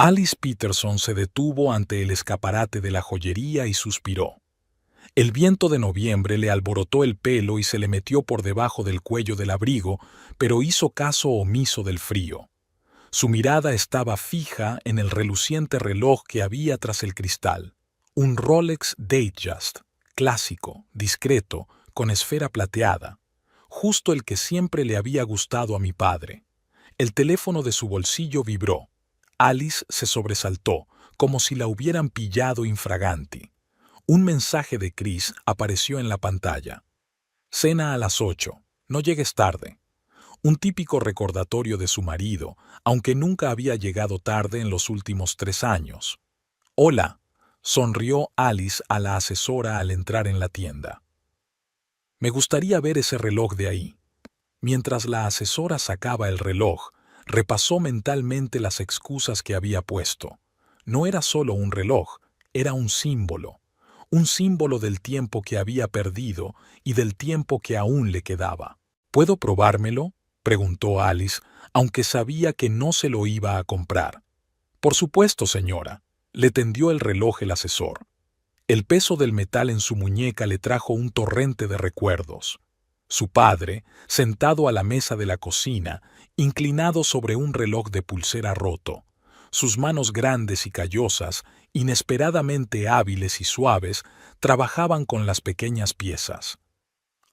Alice Peterson se detuvo ante el escaparate de la joyería y suspiró. El viento de noviembre le alborotó el pelo y se le metió por debajo del cuello del abrigo, pero hizo caso omiso del frío. Su mirada estaba fija en el reluciente reloj que había tras el cristal. Un Rolex Datejust, clásico, discreto, con esfera plateada. Justo el que siempre le había gustado a mi padre. El teléfono de su bolsillo vibró. Alice se sobresaltó, como si la hubieran pillado infraganti. Un mensaje de Chris apareció en la pantalla. Cena a las 8. No llegues tarde. Un típico recordatorio de su marido, aunque nunca había llegado tarde en los últimos 3 años. «Hola», sonrió Alice a la asesora al entrar en la tienda. «Me gustaría ver ese reloj de ahí». Mientras la asesora sacaba el reloj, repasó mentalmente las excusas que había puesto. No era solo un reloj, era un símbolo del tiempo que había perdido y del tiempo que aún le quedaba. «¿Puedo probármelo?», preguntó Alice, aunque sabía que no se lo iba a comprar. «Por supuesto, señora», le tendió el reloj el asesor. El peso del metal en su muñeca le trajo un torrente de recuerdos. Su padre, sentado a la mesa de la cocina, inclinado sobre un reloj de pulsera roto. Sus manos grandes y callosas, inesperadamente hábiles y suaves, trabajaban con las pequeñas piezas.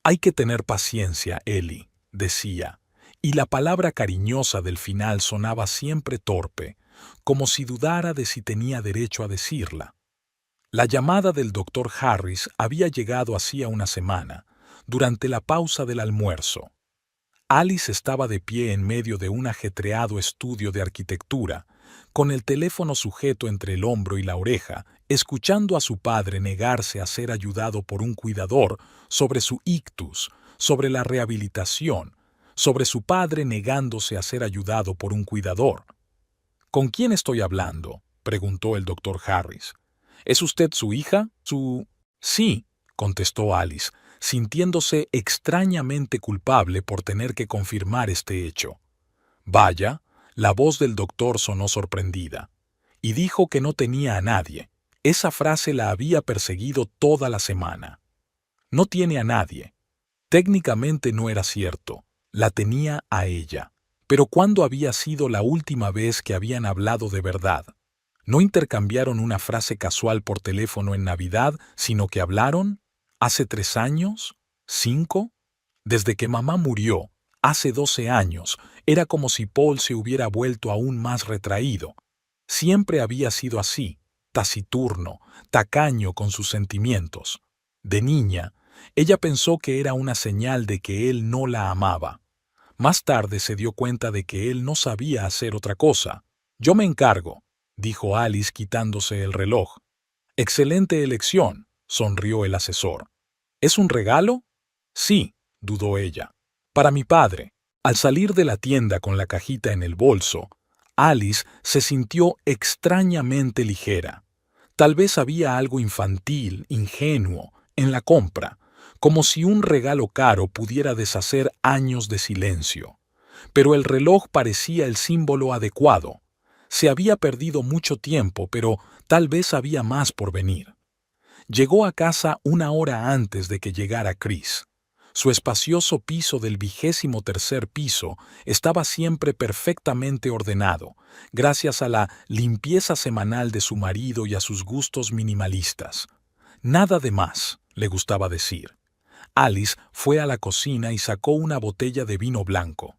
«Hay que tener paciencia, Ellie», decía, y la palabra cariñosa del final sonaba siempre torpe, como si dudara de si tenía derecho a decirla. La llamada del doctor Harris había llegado hacía una semana, durante la pausa del almuerzo. Alice estaba de pie en medio de un ajetreado estudio de arquitectura, con el teléfono sujeto entre el hombro y la oreja, escuchando a su padre negarse a ser ayudado por un cuidador sobre su ictus, sobre la rehabilitación, sobre su padre negándose a ser ayudado por un cuidador. «¿Con quién estoy hablando?», preguntó el doctor Harris. «¿Es usted su hija? «Sí», contestó Alice, sintiéndose extrañamente culpable por tener que confirmar este hecho. «Vaya», la voz del doctor sonó sorprendida. Y dijo que no tenía a nadie. Esa frase la había perseguido toda la semana. «No tiene a nadie». Técnicamente no era cierto. La tenía a ella. Pero ¿cuándo había sido la última vez que habían hablado de verdad? No intercambiaron una frase casual por teléfono en Navidad, sino que hablaron. ¿Hace 3 años? ¿5? Desde que mamá murió, hace 12 años, era como si Paul se hubiera vuelto aún más retraído. Siempre había sido así, taciturno, tacaño con sus sentimientos. De niña, ella pensó que era una señal de que él no la amaba. Más tarde se dio cuenta de que él no sabía hacer otra cosa. «Yo me encargo», dijo Alice quitándose el reloj. «Excelente elección», sonrió el asesor. «¿Es un regalo?» «Sí», dudó ella. «Para mi padre». Al salir de la tienda con la cajita en el bolso, Alice se sintió extrañamente ligera. Tal vez había algo infantil, ingenuo, en la compra, como si un regalo caro pudiera deshacer años de silencio. Pero el reloj parecía el símbolo adecuado. Se había perdido mucho tiempo, pero tal vez había más por venir. Llegó a casa 1 hora antes de que llegara Chris. Su espacioso piso del 23º piso estaba siempre perfectamente ordenado, gracias a la limpieza semanal de su marido y a sus gustos minimalistas. Nada de más, le gustaba decir. Alice fue a la cocina y sacó una botella de vino blanco.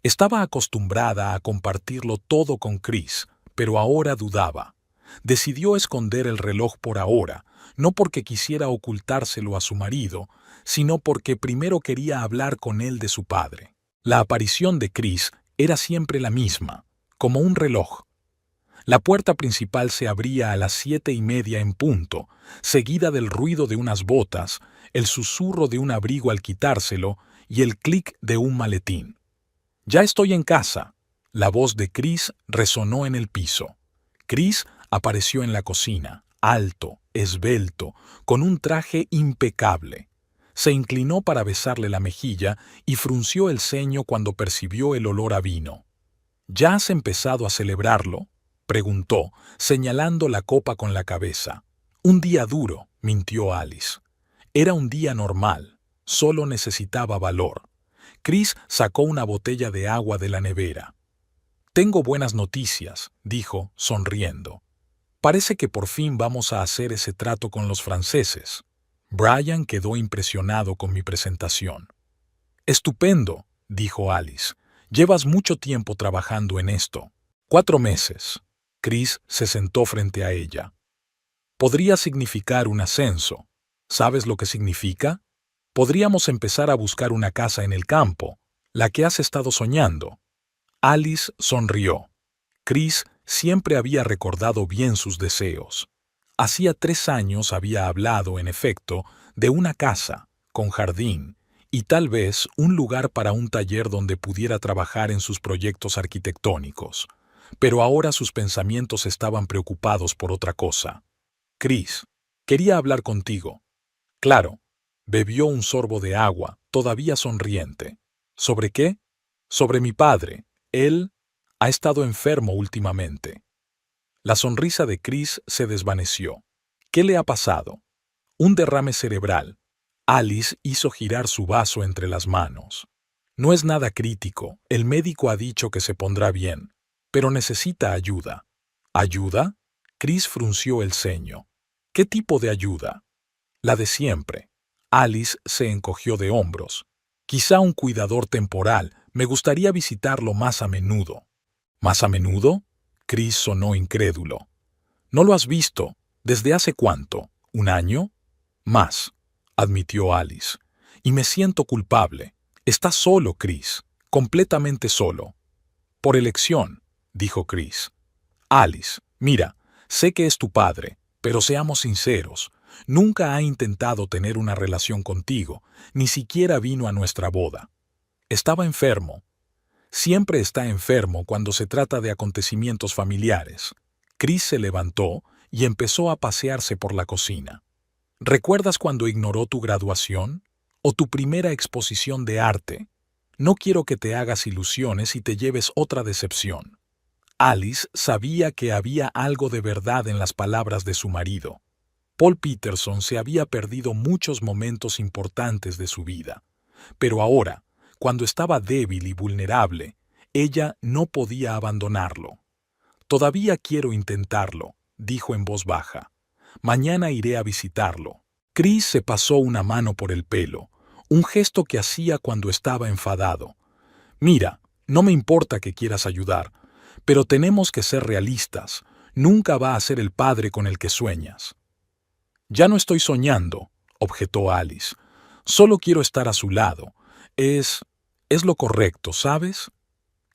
Estaba acostumbrada a compartirlo todo con Chris, pero ahora dudaba. Decidió esconder el reloj por ahora, no porque quisiera ocultárselo a su marido, sino porque primero quería hablar con él de su padre. La aparición de Chris era siempre la misma, como un reloj. La puerta principal se abría a las 7:30 en punto, seguida del ruido de unas botas, el susurro de un abrigo al quitárselo y el clic de un maletín. «Ya estoy en casa». La voz de Chris resonó en el piso. Chris apareció en la cocina, alto, esbelto, con un traje impecable. Se inclinó para besarle la mejilla y frunció el ceño cuando percibió el olor a vino. «¿Ya has empezado a celebrarlo?». preguntó, señalando la copa con la cabeza. Un día duro, mintió Alice. Era un día normal, solo necesitaba valor. Chris sacó una botella de agua de la nevera. Tengo buenas noticias, dijo, sonriendo. Parece que por fin vamos a hacer ese trato con los franceses. Brian quedó impresionado con mi presentación. Estupendo, dijo Alice. Llevas mucho tiempo trabajando en esto. 4 meses. Chris se sentó frente a ella. Podría significar un ascenso. ¿Sabes lo que significa? Podríamos empezar a buscar una casa en el campo, la que has estado soñando. Alice sonrió. Chris siempre había recordado bien sus deseos. Hacía 3 años había hablado, en efecto, de una casa, con jardín, y tal vez un lugar para un taller donde pudiera trabajar en sus proyectos arquitectónicos. Pero ahora sus pensamientos estaban preocupados por otra cosa. Chris, quería hablar contigo. Claro. Bebió un sorbo de agua, todavía sonriente. ¿Sobre qué? Sobre mi padre. Él ha estado enfermo últimamente. La sonrisa de Chris se desvaneció. ¿Qué le ha pasado? Un derrame cerebral. Alice hizo girar su vaso entre las manos. No es nada crítico, el médico ha dicho que se pondrá bien, pero necesita ayuda. ¿Ayuda? Chris frunció el ceño. ¿Qué tipo de ayuda? La de siempre. Alice se encogió de hombros. Quizá un cuidador temporal. Me gustaría visitarlo más a menudo. ¿Más a menudo? Chris sonó incrédulo. ¿No lo has visto? ¿Desde hace cuánto? ¿1 año? Más, admitió Alice. Y me siento culpable. Estás solo, Chris. Completamente solo. Por elección, dijo Chris. Alice, mira, sé que es tu padre, pero seamos sinceros. Nunca ha intentado tener una relación contigo, ni siquiera vino a nuestra boda. Estaba enfermo. Siempre está enfermo cuando se trata de acontecimientos familiares. Chris se levantó y empezó a pasearse por la cocina. ¿Recuerdas cuando ignoró tu graduación? ¿O tu primera exposición de arte? No quiero que te hagas ilusiones y te lleves otra decepción. Alice sabía que había algo de verdad en las palabras de su marido. Paul Peterson se había perdido muchos momentos importantes de su vida, pero ahora, cuando estaba débil y vulnerable, ella no podía abandonarlo. Todavía quiero intentarlo, dijo en voz baja. Mañana iré a visitarlo. Chris se pasó una mano por el pelo, un gesto que hacía cuando estaba enfadado. Mira, no me importa que quieras ayudar, pero tenemos que ser realistas. Nunca va a ser el padre con el que sueñas. Ya no estoy soñando, objetó Alice. Solo quiero estar a su lado. Es lo correcto, ¿sabes?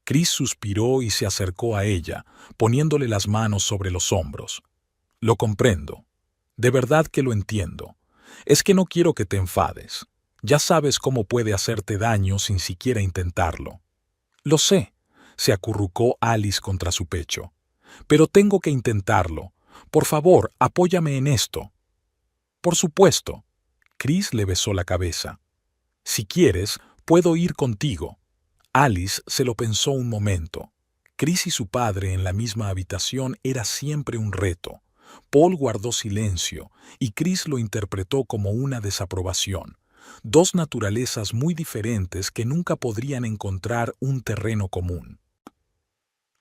Chris suspiró y se acercó a ella, poniéndole las manos sobre los hombros. Lo comprendo. De verdad que lo entiendo. Es que no quiero que te enfades. Ya sabes cómo puede hacerte daño sin siquiera intentarlo. Lo sé, se acurrucó Alice contra su pecho. Pero tengo que intentarlo. Por favor, apóyame en esto. Por supuesto. Chris le besó la cabeza. Si quieres, puedo ir contigo. Alice se lo pensó un momento. Chris y su padre en la misma habitación era siempre un reto. Paul guardó silencio y Chris lo interpretó como una desaprobación. 2 naturalezas muy diferentes que nunca podrían encontrar un terreno común.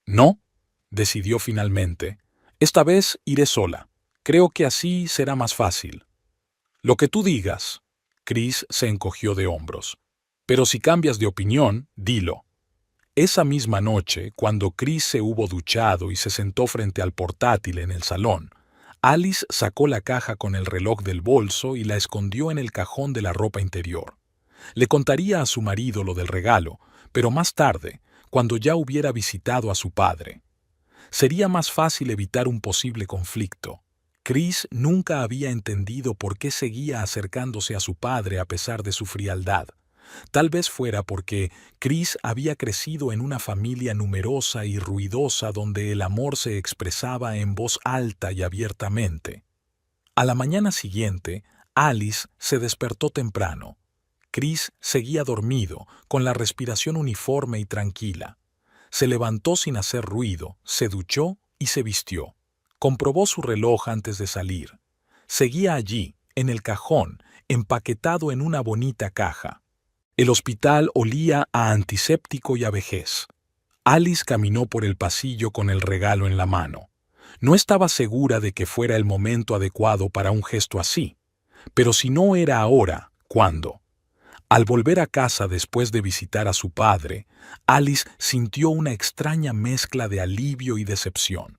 No, decidió finalmente. Esta vez iré sola. Creo que así será más fácil. Lo que tú digas. Chris se encogió de hombros. Pero si cambias de opinión, dilo. Esa misma noche, cuando Chris se hubo duchado y se sentó frente al portátil en el salón, Alice sacó la caja con el reloj del bolso y la escondió en el cajón de la ropa interior. Le contaría a su marido lo del regalo, pero más tarde, cuando ya hubiera visitado a su padre. Sería más fácil evitar un posible conflicto. Chris nunca había entendido por qué seguía acercándose a su padre a pesar de su frialdad. Tal vez fuera porque Chris había crecido en una familia numerosa y ruidosa donde el amor se expresaba en voz alta y abiertamente. A la mañana siguiente, Alice se despertó temprano. Chris seguía dormido, con la respiración uniforme y tranquila. Se levantó sin hacer ruido, se duchó y se vistió. Comprobó su reloj antes de salir. Seguía allí, en el cajón, empaquetado en una bonita caja. El hospital olía a antiséptico y a vejez. Alice caminó por el pasillo con el regalo en la mano. No estaba segura de que fuera el momento adecuado para un gesto así. Pero si no era ahora, ¿cuándo? Al volver a casa después de visitar a su padre, Alice sintió una extraña mezcla de alivio y decepción.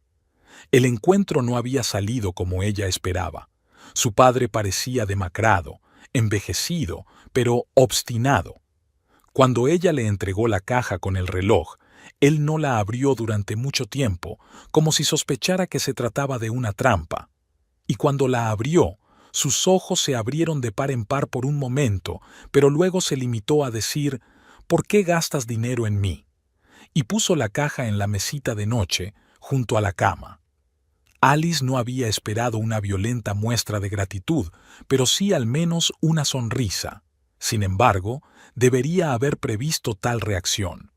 El encuentro no había salido como ella esperaba. Su padre parecía demacrado, envejecido, pero obstinado. Cuando ella le entregó la caja con el reloj, él no la abrió durante mucho tiempo, como si sospechara que se trataba de una trampa. Y cuando la abrió, sus ojos se abrieron de par en par por un momento, pero luego se limitó a decir, «¿Por qué gastas dinero en mí?», y puso la caja en la mesita de noche, junto a la cama. Alice no había esperado una violenta muestra de gratitud, pero sí al menos una sonrisa. Sin embargo, debería haber previsto tal reacción.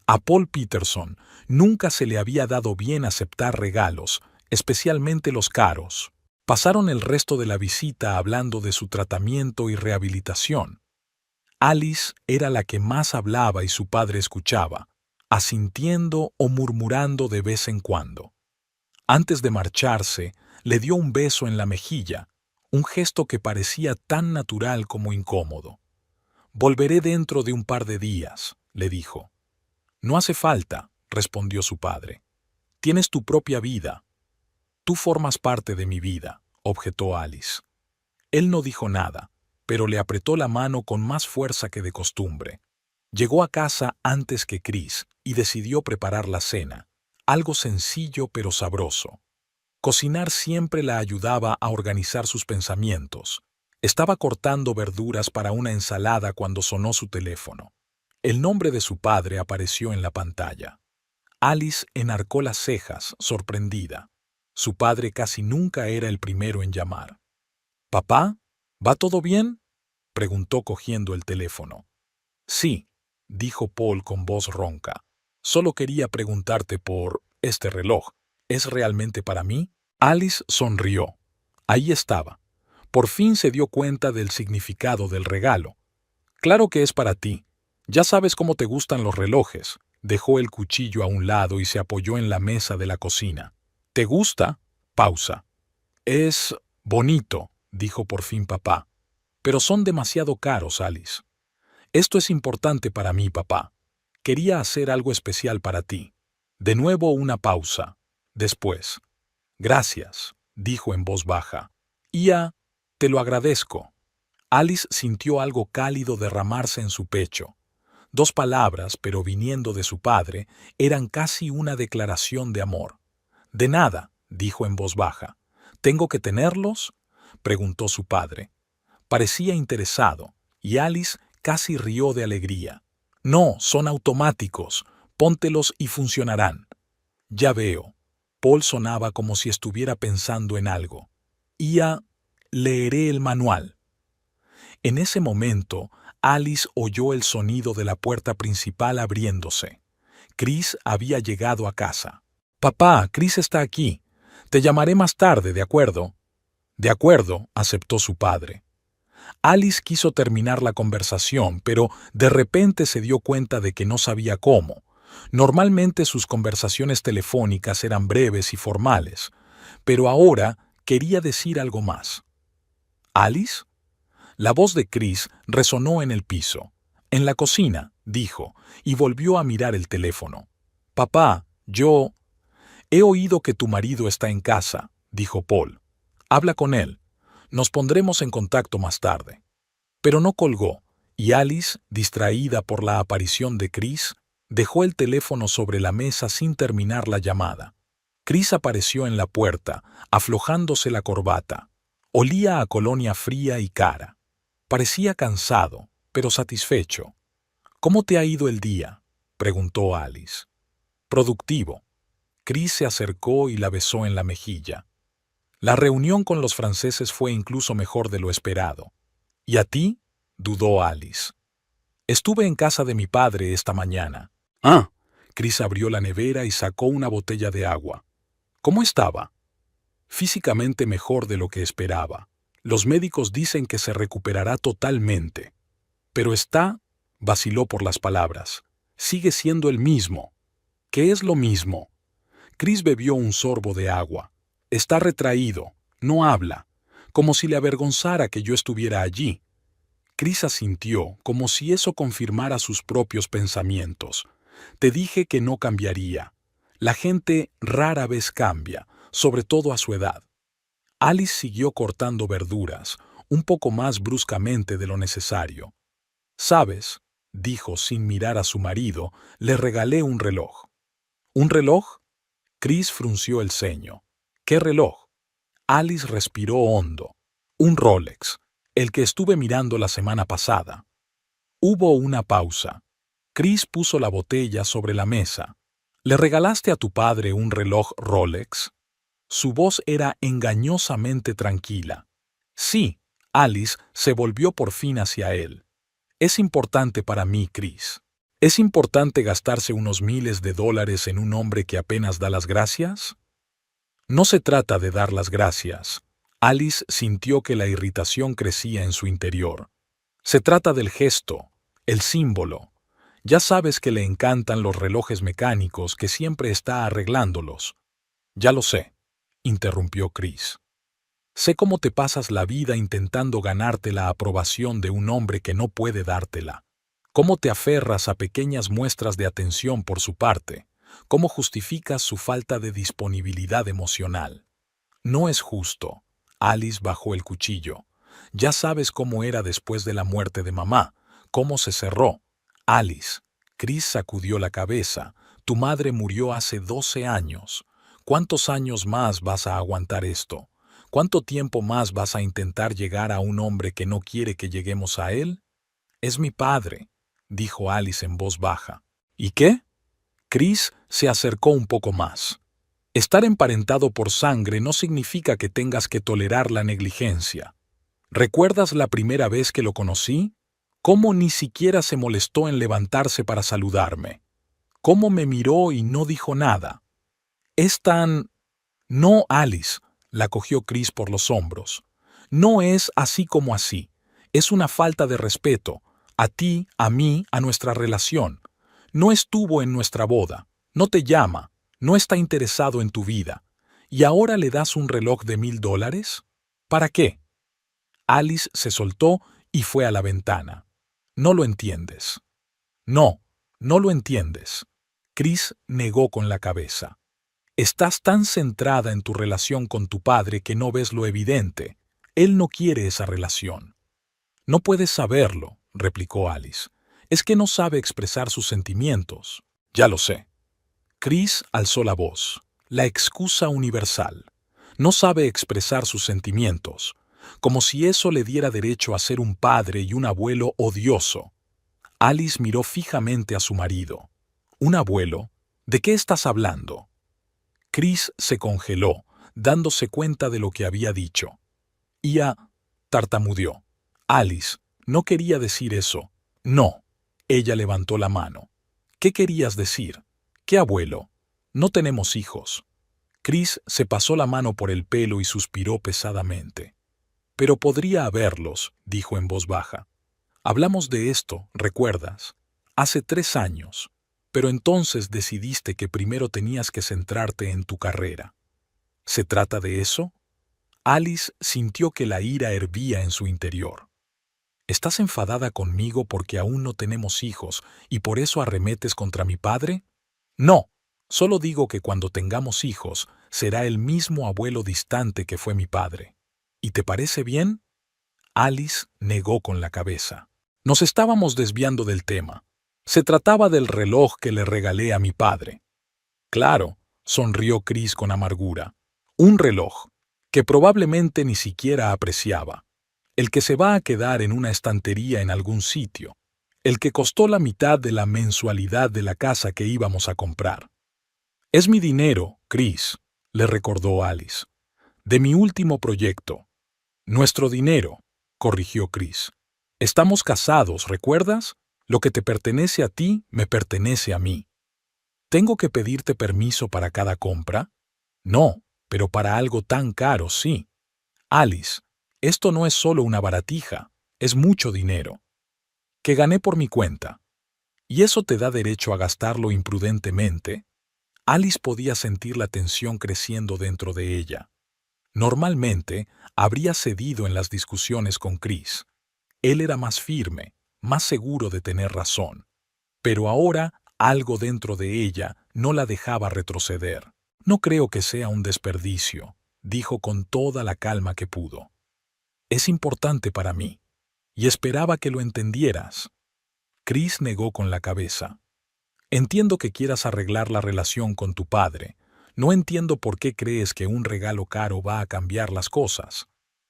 A Paul Peterson nunca se le había dado bien aceptar regalos, especialmente los caros. Pasaron el resto de la visita hablando de su tratamiento y rehabilitación. Alice era la que más hablaba y su padre escuchaba, asintiendo o murmurando de vez en cuando. Antes de marcharse, le dio un beso en la mejilla, un gesto que parecía tan natural como incómodo. «Volveré dentro de un par de días», le dijo. «No hace falta», respondió su padre. «Tienes tu propia vida». «Tú formas parte de mi vida», objetó Alice. Él no dijo nada, pero le apretó la mano con más fuerza que de costumbre. Llegó a casa antes que Chris y decidió preparar la cena, algo sencillo pero sabroso. Cocinar siempre la ayudaba a organizar sus pensamientos. Estaba cortando verduras para una ensalada cuando sonó su teléfono. El nombre de su padre apareció en la pantalla. Alice enarcó las cejas, sorprendida. Su padre casi nunca era el primero en llamar. «¿Papá? ¿Va todo bien?», preguntó cogiendo el teléfono. «Sí», dijo Paul con voz ronca. «Solo quería preguntarte por este reloj. ¿Es realmente para mí?». Alice sonrió. Ahí estaba. Por fin se dio cuenta del significado del regalo. «Claro que es para ti. Ya sabes cómo te gustan los relojes». Dejó el cuchillo a un lado y se apoyó en la mesa de la cocina. «¿Te gusta?». Pausa. «Es bonito», dijo por fin papá. «Pero son demasiado caros, Alice». «Esto es importante para mí, papá. Quería hacer algo especial para ti». De nuevo una pausa. Después. «Gracias», dijo en voz baja. «Ya, te lo agradezco». Alice sintió algo cálido derramarse en su pecho. 2 palabras, pero viniendo de su padre, eran casi una declaración de amor. «De nada», dijo en voz baja. «¿Tengo que tenerlos?», preguntó su padre. Parecía interesado, y Alice casi rió de alegría. «No, son automáticos. Póntelos y funcionarán». «Ya veo». Paul sonaba como si estuviera pensando en algo. «Ya leeré el manual». En ese momento, Alice oyó el sonido de la puerta principal abriéndose. Chris había llegado a casa. «Papá, Chris está aquí. Te llamaré más tarde, ¿de acuerdo?». «De acuerdo», aceptó su padre. Alice quiso terminar la conversación, pero de repente se dio cuenta de que no sabía cómo. Normalmente sus conversaciones telefónicas eran breves y formales, pero ahora quería decir algo más. «¿Alice?». La voz de Chris resonó en el piso. «En la cocina», dijo, y volvió a mirar el teléfono. «Papá, yo...». «He oído que tu marido está en casa», dijo Paul. «Habla con él. Nos pondremos en contacto más tarde». Pero no colgó, y Alice, distraída por la aparición de Chris, dejó el teléfono sobre la mesa sin terminar la llamada. Chris apareció en la puerta, aflojándose la corbata. Olía a colonia fría y cara. Parecía cansado, pero satisfecho. «¿Cómo te ha ido el día?», preguntó Alice. «Productivo». Chris se acercó y la besó en la mejilla. «La reunión con los franceses fue incluso mejor de lo esperado». «¿Y a ti?», dudó Alice. «Estuve en casa de mi padre esta mañana». «Ah». Chris abrió la nevera y sacó una botella de agua. ¿Cómo estaba? Físicamente mejor de lo que esperaba. Los médicos dicen que se recuperará totalmente. Pero vaciló por las palabras. Sigue siendo el mismo. ¿Qué es lo mismo? Chris bebió un sorbo de agua. Está retraído, no habla, como si le avergonzara que yo estuviera allí. Chris asintió, como si eso confirmara sus propios pensamientos. Te dije que no cambiaría. La gente rara vez cambia, sobre todo a su edad. Alice siguió cortando verduras, un poco más bruscamente de lo necesario. «¿Sabes?», dijo sin mirar a su marido, «le regalé un reloj». «¿Un reloj?». Chris frunció el ceño. «¿Qué reloj?». Alice respiró hondo. «Un Rolex, el que estuve mirando la semana pasada». Hubo una pausa. Chris puso la botella sobre la mesa. «¿Le regalaste a tu padre un reloj Rolex?». Su voz era engañosamente tranquila. «Sí». Alice se volvió por fin hacia él. «Es importante para mí, Chris. ¿Es importante gastarse unos miles de dólares en un hombre que apenas da las gracias?». «No se trata de dar las gracias». Alice sintió que la irritación crecía en su interior. «Se trata del gesto, el símbolo. Ya sabes que le encantan los relojes mecánicos, que siempre está arreglándolos». «Ya lo sé», interrumpió Chris. «Sé cómo te pasas la vida intentando ganarte la aprobación de un hombre que no puede dártela. Cómo te aferras a pequeñas muestras de atención por su parte. Cómo justificas su falta de disponibilidad emocional. No es justo». Alice bajó el cuchillo. «Ya sabes cómo era después de la muerte de mamá, cómo se cerró». «Alice», Chris sacudió la cabeza, «tu madre murió hace 12 años. ¿Cuántos años más vas a aguantar esto? ¿Cuánto tiempo más vas a intentar llegar a un hombre que no quiere que lleguemos a él?». «Es mi padre», dijo Alice en voz baja. «¿Y qué?». Chris se acercó un poco más. «Estar emparentado por sangre no significa que tengas que tolerar la negligencia. ¿Recuerdas la primera vez que lo conocí? ¿Cómo ni siquiera se molestó en levantarse para saludarme? ¿Cómo me miró y no dijo nada? Es tan...». «No, Alice», la cogió Chris por los hombros. «No es así como así. Es una falta de respeto. A ti, a mí, a nuestra relación. No estuvo en nuestra boda. No te llama. No está interesado en tu vida. ¿Y ahora le das un reloj de $1000? ¿Para qué?». Alice se soltó y fue a la ventana. «No lo entiendes». «No, no lo entiendes». Chris negó con la cabeza. «Estás tan centrada en tu relación con tu padre que no ves lo evidente. Él no quiere esa relación». «No puedes saberlo», replicó Alice. «Es que no sabe expresar sus sentimientos». «Ya lo sé». Chris alzó la voz. «La excusa universal. No sabe expresar sus sentimientos, como si eso le diera derecho a ser un padre y un abuelo odioso». Alice miró fijamente a su marido. «¿Un abuelo? ¿De qué estás hablando?». Chris se congeló, dándose cuenta de lo que había dicho. Tartamudeó. «Alice, no quería decir eso». «No». Ella levantó la mano. «¿Qué querías decir?». «¿Qué abuelo? No tenemos hijos». Chris se pasó la mano por el pelo y suspiró pesadamente. «Pero podría haberlos», dijo en voz baja. «Hablamos de esto, ¿recuerdas? Hace 3 años. Pero entonces decidiste que primero tenías que centrarte en tu carrera. ¿Se trata de eso?». Alice sintió que la ira hervía en su interior. «¿Estás enfadada conmigo porque aún no tenemos hijos y por eso arremetes contra mi padre?». «No, solo digo que cuando tengamos hijos será el mismo abuelo distante que fue mi padre. ¿Y te parece bien?». Alice negó con la cabeza. «Nos estábamos desviando del tema. Se trataba del reloj que le regalé a mi padre». «Claro», sonrió Chris con amargura. «Un reloj que probablemente ni siquiera apreciaba. El que se va a quedar en una estantería en algún sitio. El que costó la mitad de la mensualidad de la casa que íbamos a comprar». «Es mi dinero, Chris», le recordó Alice. «De mi último proyecto». «Nuestro dinero», corrigió Chris. «Estamos casados, ¿recuerdas? Lo que te pertenece a ti me pertenece a mí». «¿Tengo que pedirte permiso para cada compra?». No, pero para algo tan caro, sí. Alice, esto no es solo una baratija, es mucho dinero. Que gané por mi cuenta. ¿Y eso te da derecho a gastarlo imprudentemente? Alice podía sentir la tensión creciendo dentro de ella. Normalmente, habría cedido en las discusiones con Chris. Él era más firme, más seguro de tener razón. Pero ahora, algo dentro de ella no la dejaba retroceder. No creo que sea un desperdicio, dijo con toda la calma que pudo. Es importante para mí, y esperaba que lo entendieras. Chris negó con la cabeza. Entiendo que quieras arreglar la relación con tu padre. No entiendo por qué crees que un regalo caro va a cambiar las cosas.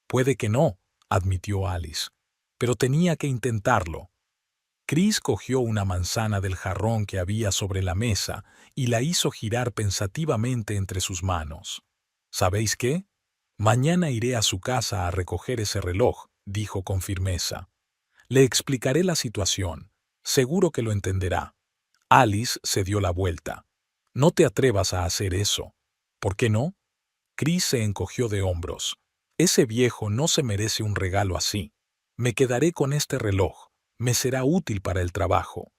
Puede que no, admitió Alice, pero tenía que intentarlo. Chris cogió una manzana del jarrón que había sobre la mesa y la hizo girar pensativamente entre sus manos. ¿Sabéis qué? Mañana iré a su casa a recoger ese reloj, dijo con firmeza. Le explicaré la situación. Seguro que lo entenderá. Alice se dio la vuelta. No te atrevas a hacer eso. ¿Por qué no? Chris se encogió de hombros. Ese viejo no se merece un regalo así. Me quedaré con este reloj. Me será útil para el trabajo.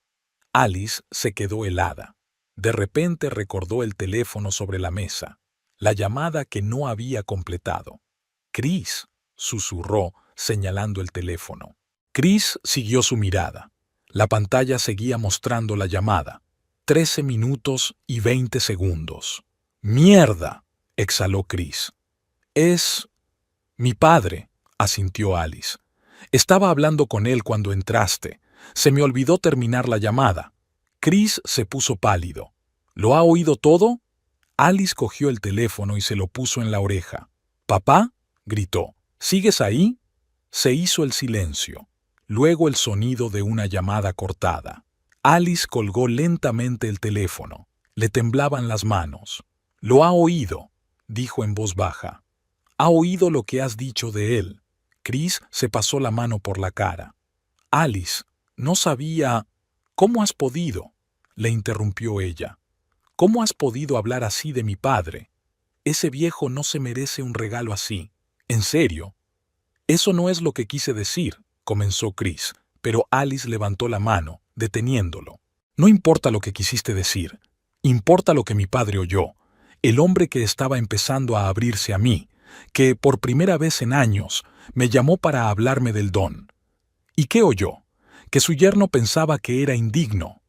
Alice se quedó helada. De repente recordó el teléfono sobre la mesa, la llamada que no había completado. Chris, susurró, señalando el teléfono. Chris siguió su mirada. La pantalla seguía mostrando la llamada. 13 minutos y 20 segundos. ¡Mierda!, exhaló Chris. Es... mi padre, asintió Alice. Estaba hablando con él cuando entraste. Se me olvidó terminar la llamada. Chris se puso pálido. ¿Lo ha oído todo? Alice cogió el teléfono y se lo puso en la oreja. «¿Papá?», gritó. «¿Sigues ahí?». Se hizo el silencio. Luego el sonido de una llamada cortada. Alice colgó lentamente el teléfono. Le temblaban las manos. «Lo ha oído», dijo en voz baja. «Ha oído lo que has dicho de él». Chris se pasó la mano por la cara. «Alice, no sabía...». «¿Cómo has podido?», le interrumpió ella. «¿Cómo has podido hablar así de mi padre? Ese viejo no se merece un regalo así. ¿En serio?». «Eso no es lo que quise decir», comenzó Chris, pero Alice levantó la mano, deteniéndolo. «No importa lo que quisiste decir. Importa lo que mi padre oyó. El hombre que estaba empezando a abrirse a mí, que por primera vez en años me llamó para hablarme del don. ¿Y qué oyó? Que su yerno pensaba que era indigno».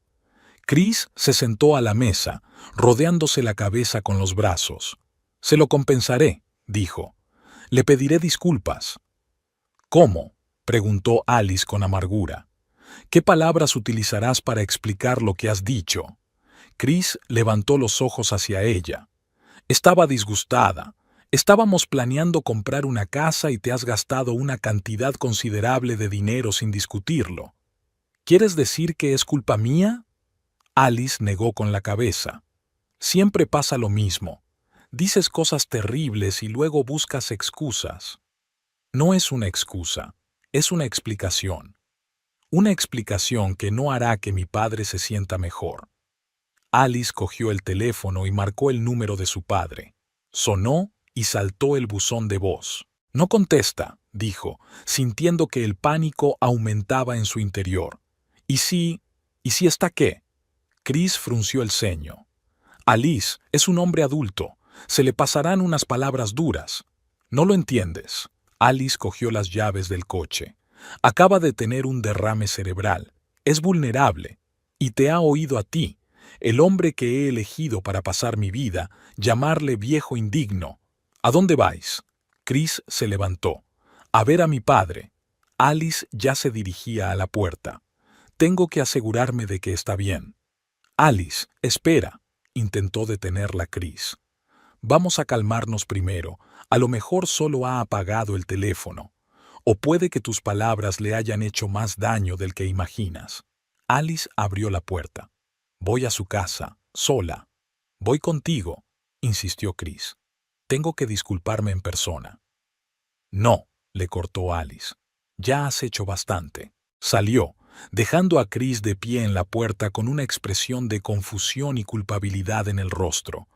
Chris se sentó a la mesa, rodeándose la cabeza con los brazos. «Se lo compensaré», dijo. «Le pediré disculpas». «¿Cómo?», preguntó Alice con amargura. «¿Qué palabras utilizarás para explicar lo que has dicho?». Chris levantó los ojos hacia ella. Estaba disgustada. «Estábamos planeando comprar una casa y te has gastado una cantidad considerable de dinero sin discutirlo. ¿Quieres decir que es culpa mía?». Alice negó con la cabeza. «Siempre pasa lo mismo. Dices cosas terribles y luego buscas excusas». «No es una excusa, es una explicación. Una explicación que no hará que mi padre se sienta mejor». Alice cogió el teléfono y marcó el número de su padre. Sonó y saltó el buzón de voz. «No contesta», dijo, sintiendo que el pánico aumentaba en su interior. ¿Y si está qué?». Chris frunció el ceño. «Alice es un hombre adulto. Se le pasarán unas palabras duras». «No lo entiendes». Alice cogió las llaves del coche. «Acaba de tener un derrame cerebral. Es vulnerable. Y te ha oído a ti, el hombre que he elegido para pasar mi vida, llamarle viejo indigno. ¿A dónde vais?». Chris se levantó. «A ver a mi padre». Alice ya se dirigía a la puerta. «Tengo que asegurarme de que está bien». «Alice, espera», intentó detenerla Chris. «Vamos a calmarnos primero. A lo mejor solo ha apagado el teléfono. O puede que tus palabras le hayan hecho más daño del que imaginas». Alice abrió la puerta. «Voy a su casa, sola». «Voy contigo», insistió Chris. «Tengo que disculparme en persona». «No», le cortó Alice. «Ya has hecho bastante». Salió, dejando a Chris de pie en la puerta con una expresión de confusión y culpabilidad en el rostro.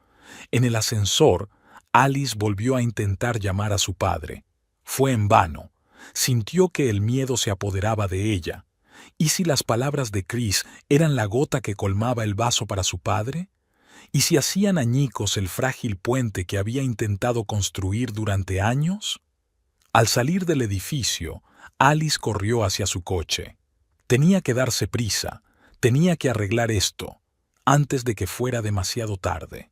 En el ascensor, Alice volvió a intentar llamar a su padre. Fue en vano. Sintió que el miedo se apoderaba de ella. ¿Y si las palabras de Chris eran la gota que colmaba el vaso para su padre? ¿Y si hacían añicos el frágil puente que había intentado construir durante años? Al salir del edificio, Alice corrió hacia su coche. Tenía que darse prisa, tenía que arreglar esto, antes de que fuera demasiado tarde.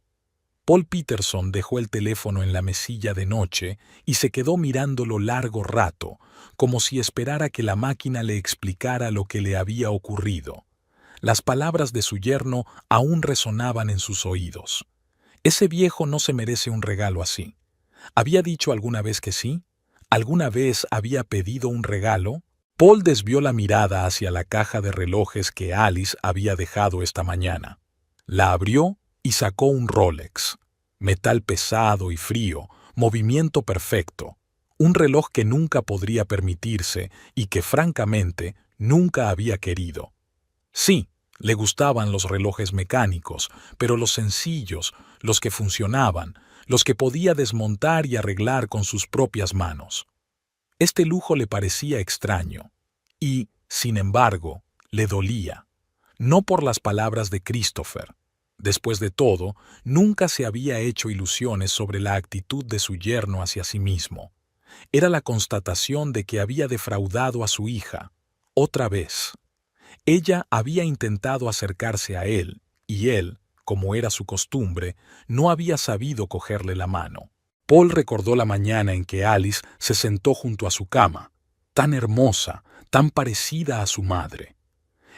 Paul Peterson dejó el teléfono en la mesilla de noche y se quedó mirándolo largo rato, como si esperara que la máquina le explicara lo que le había ocurrido. Las palabras de su yerno aún resonaban en sus oídos. Ese viejo no se merece un regalo así. ¿Había dicho alguna vez que sí? ¿Alguna vez había pedido un regalo? Paul desvió la mirada hacia la caja de relojes que Alice había dejado esta mañana. La abrió y sacó un Rolex. Metal pesado y frío, movimiento perfecto. Un reloj que nunca podría permitirse y que, francamente, nunca había querido. Sí, le gustaban los relojes mecánicos, pero los sencillos, los que funcionaban, los que podía desmontar y arreglar con sus propias manos. Este lujo le parecía extraño y, sin embargo, le dolía. No por las palabras de Christopher. Después de todo, nunca se había hecho ilusiones sobre la actitud de su yerno hacia sí mismo. Era la constatación de que había defraudado a su hija, otra vez. Ella había intentado acercarse a él, y él, como era su costumbre, no había sabido cogerle la mano. Paul recordó la mañana en que Alice se sentó junto a su cama, tan hermosa, tan parecida a su madre.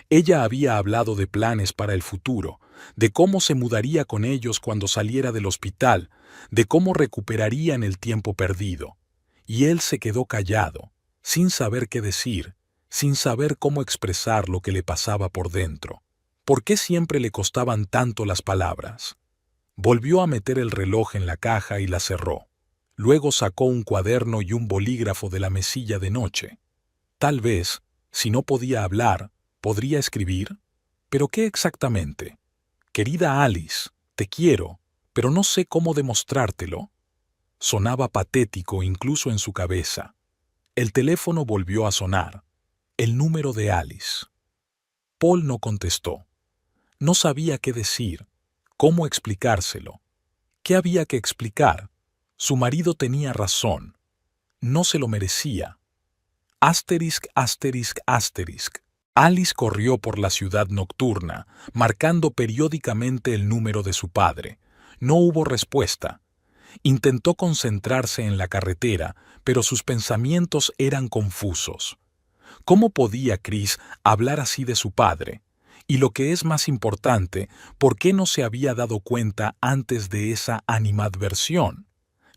Ella había hablado de planes para el futuro, de cómo se mudaría con ellos cuando saliera del hospital, de cómo recuperarían el tiempo perdido. Y él se quedó callado, sin saber qué decir, sin saber cómo expresar lo que le pasaba por dentro. ¿Por qué siempre le costaban tanto las palabras? Volvió a meter el reloj en la caja y la cerró. Luego sacó un cuaderno y un bolígrafo de la mesilla de noche. Tal vez, si no podía hablar, ¿podría escribir? ¿Pero qué exactamente? Querida Alice, te quiero, pero no sé cómo demostrártelo. Sonaba patético incluso en su cabeza. El teléfono volvió a sonar. El número de Alice. Paul no contestó. No sabía qué decir, cómo explicárselo. ¿Qué había que explicar? Su marido tenía razón. No se lo merecía. Asterisc, asterisc, asterisc. Alice corrió por la ciudad nocturna, marcando periódicamente el número de su padre. No hubo respuesta. Intentó concentrarse en la carretera, pero sus pensamientos eran confusos. ¿Cómo podía Chris hablar así de su padre? Y lo que es más importante, ¿por qué no se había dado cuenta antes de esa animadversión?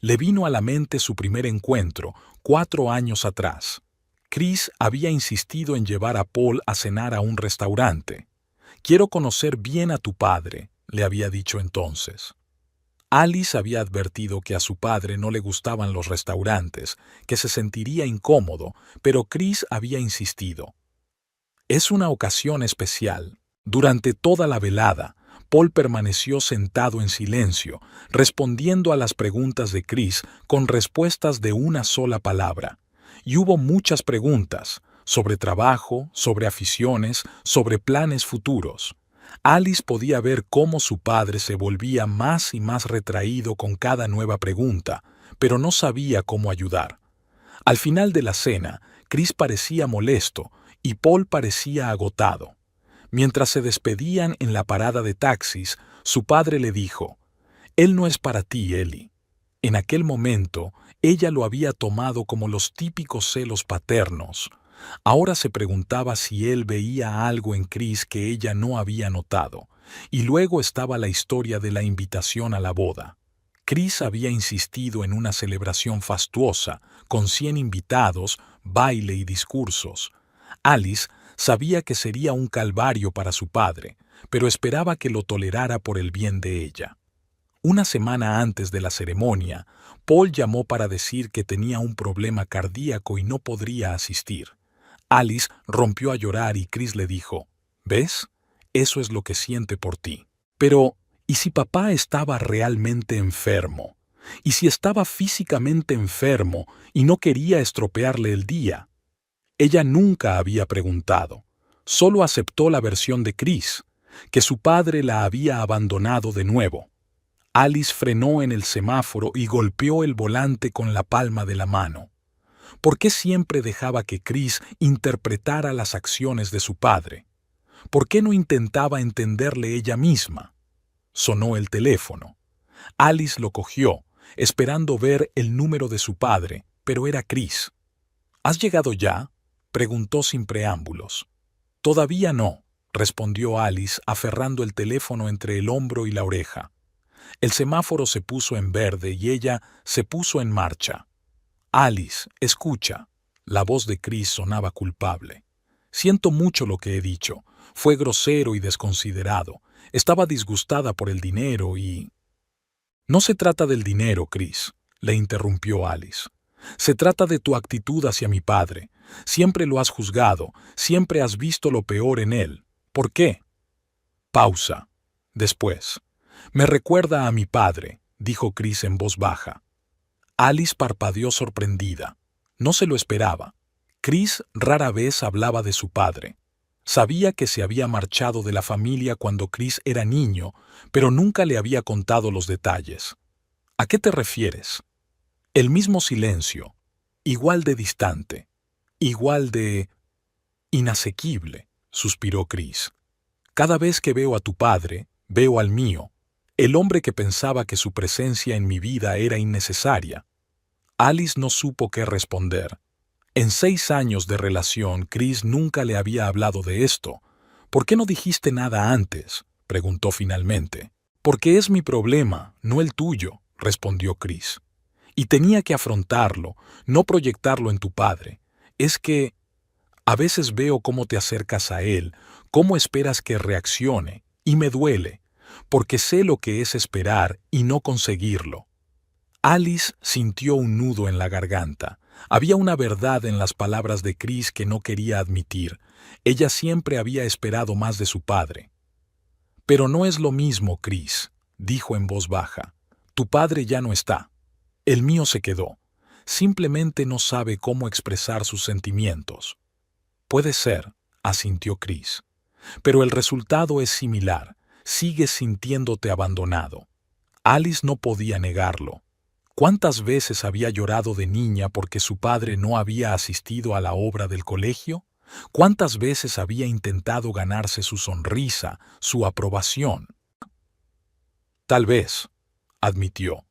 Le vino a la mente su primer encuentro, 4 años atrás. Chris había insistido en llevar a Paul a cenar a un restaurante. «Quiero conocer bien a tu padre», le había dicho entonces. Alice había advertido que a su padre no le gustaban los restaurantes, que se sentiría incómodo, pero Chris había insistido. Es una ocasión especial. Durante toda la velada, Paul permaneció sentado en silencio, respondiendo a las preguntas de Chris con respuestas de una sola palabra. Y hubo muchas preguntas, sobre trabajo, sobre aficiones, sobre planes futuros. Alice podía ver cómo su padre se volvía más y más retraído con cada nueva pregunta, pero no sabía cómo ayudar. Al final de la cena, Chris parecía molesto y Paul parecía agotado. Mientras se despedían en la parada de taxis, su padre le dijo: «Él no es para ti, Ellie». En aquel momento, ella lo había tomado como los típicos celos paternos. Ahora se preguntaba si él veía algo en Chris que ella no había notado. Y luego estaba la historia de la invitación a la boda. Chris había insistido en una celebración fastuosa, con 100 invitados, baile y discursos. Alice sabía que sería un calvario para su padre, pero esperaba que lo tolerara por el bien de ella. Una semana antes de la ceremonia, Paul llamó para decir que tenía un problema cardíaco y no podría asistir. Alice rompió a llorar y Chris le dijo: «¿Ves? Eso es lo que siente por ti». «Pero, ¿Y si papá estaba realmente enfermo? ¿Y si estaba físicamente enfermo y no quería estropearle el día? Ella nunca había preguntado, solo aceptó la versión de Chris, que su padre la había abandonado de nuevo. Alice frenó en el semáforo y golpeó el volante con la palma de la mano. ¿Por qué siempre dejaba que Chris interpretara las acciones de su padre? ¿Por qué no intentaba entenderle ella misma? Sonó el teléfono. Alice lo cogió, esperando ver el número de su padre, pero era Chris. ¿Has llegado ya?, preguntó sin preámbulos. Todavía no, respondió Alice, aferrando el teléfono entre el hombro y la oreja. El semáforo se puso en verde y ella se puso en marcha. Alice, escucha. La voz de Chris sonaba culpable. Siento mucho lo que he dicho. Fue grosero y desconsiderado. Estaba disgustada por el dinero y... No se trata del dinero, Chris, le interrumpió Alice. Se trata de tu actitud hacia mi padre. Siempre lo has juzgado, siempre has visto lo peor en él. ¿Por qué? Pausa. Después. Me recuerda a mi padre, dijo Chris en voz baja. Alice parpadeó sorprendida. No se lo esperaba. Chris rara vez hablaba de su padre. Sabía que se había marchado de la familia cuando Chris era niño, pero nunca le había contado los detalles. ¿A qué te refieres? El mismo silencio, igual de distante, igual de... inasequible, suspiró Chris. Cada vez que veo a tu padre, veo al mío, el hombre que pensaba que su presencia en mi vida era innecesaria. Alice no supo qué responder. En 6 años de relación, Chris nunca le había hablado de esto. ¿Por qué no dijiste nada antes?, preguntó finalmente. Porque es mi problema, no el tuyo, respondió Chris. Y tenía que afrontarlo, no proyectarlo en tu padre. Es que a veces veo cómo te acercas a él, cómo esperas que reaccione, y me duele, porque sé lo que es esperar y no conseguirlo. Alice sintió un nudo en la garganta. Había una verdad en las palabras de Chris que no quería admitir. Ella siempre había esperado más de su padre. Pero no es lo mismo, Chris, dijo en voz baja. Tu padre ya no está. El mío se quedó. Simplemente no sabe cómo expresar sus sentimientos. Puede ser, asintió Chris. Pero el resultado es similar. Sigues sintiéndote abandonado. Alice no podía negarlo. ¿Cuántas veces había llorado de niña porque su padre no había asistido a la obra del colegio? ¿Cuántas veces había intentado ganarse su sonrisa, su aprobación? Tal vez, admitió.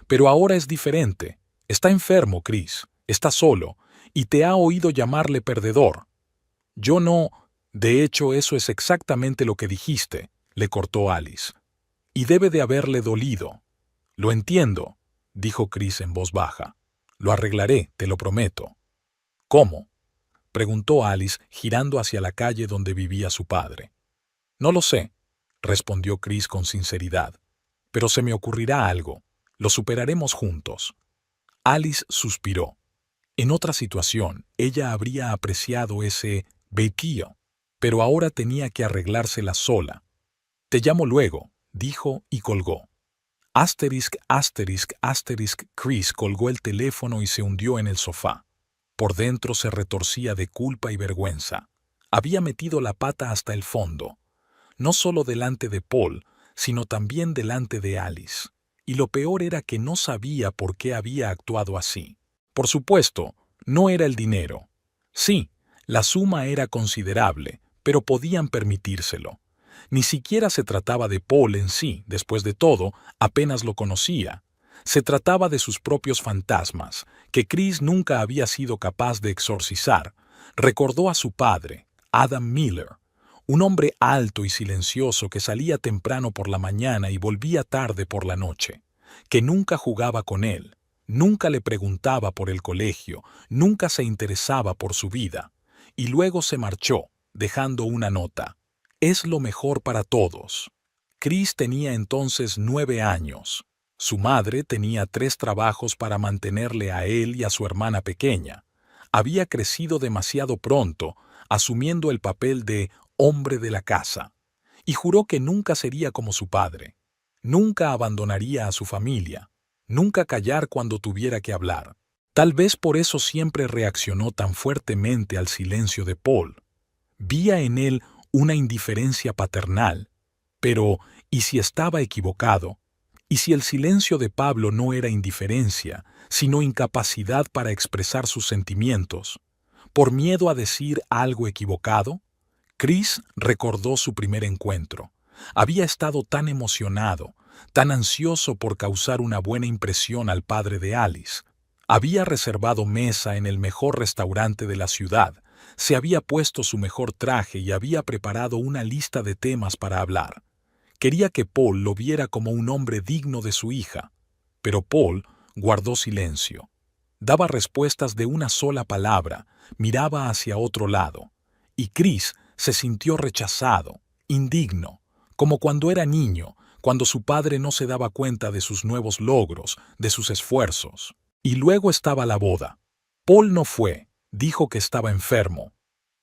Pero ahora es diferente. Está enfermo, Chris. Está solo. Y te ha oído llamarle perdedor. Yo no... De hecho, eso es exactamente lo que dijiste, le cortó Alice. Y debe de haberle dolido. Lo entiendo, dijo Chris en voz baja. Lo arreglaré, te lo prometo. ¿Cómo?, preguntó Alice, girando hacia la calle donde vivía su padre. No lo sé, respondió Chris con sinceridad. Pero se me ocurrirá algo. Lo superaremos juntos. Alice suspiró. En otra situación, ella habría apreciado ese vacío, pero ahora tenía que arreglársela sola. Te llamo luego, dijo y colgó. Asterisk, asterisk, asterisk, Chris colgó el teléfono y se hundió en el sofá. Por dentro se retorcía de culpa y vergüenza. Había metido la pata hasta el fondo. No solo delante de Paul, sino también delante de Alice. Y lo peor era que no sabía por qué había actuado así. Por supuesto, no era el dinero. Sí, la suma era considerable, pero podían permitírselo. Ni siquiera se trataba de Paul en sí, después de todo, apenas lo conocía. Se trataba de sus propios fantasmas, que Chris nunca había sido capaz de exorcizar. Recordó a su padre, Adam Miller, un hombre alto y silencioso que salía temprano por la mañana y volvía tarde por la noche, que nunca jugaba con él, nunca le preguntaba por el colegio, nunca se interesaba por su vida, y luego se marchó, dejando una nota. Es lo mejor para todos. Chris tenía entonces 9 años. Su madre tenía 3 trabajos para mantenerle a él y a su hermana pequeña. Había crecido demasiado pronto, asumiendo el papel de hombre de la casa, y juró que nunca sería como su padre. Nunca abandonaría a su familia, nunca callar cuando tuviera que hablar. Tal vez por eso siempre reaccionó tan fuertemente al silencio de Paul. Vía en él una indiferencia paternal. Pero, ¿y si estaba equivocado? ¿Y si el silencio de Pablo no era indiferencia, sino incapacidad para expresar sus sentimientos? ¿Por miedo a decir algo equivocado? Chris recordó su primer encuentro. Había estado tan emocionado, tan ansioso por causar una buena impresión al padre de Alice. Había reservado mesa en el mejor restaurante de la ciudad, se había puesto su mejor traje y había preparado una lista de temas para hablar. Quería que Paul lo viera como un hombre digno de su hija, pero Paul guardó silencio. Daba respuestas de una sola palabra, miraba hacia otro lado, y Chris se sintió rechazado, indigno, como cuando era niño, cuando su padre no se daba cuenta de sus nuevos logros, de sus esfuerzos. Y luego estaba la boda. Paul no fue, dijo que estaba enfermo.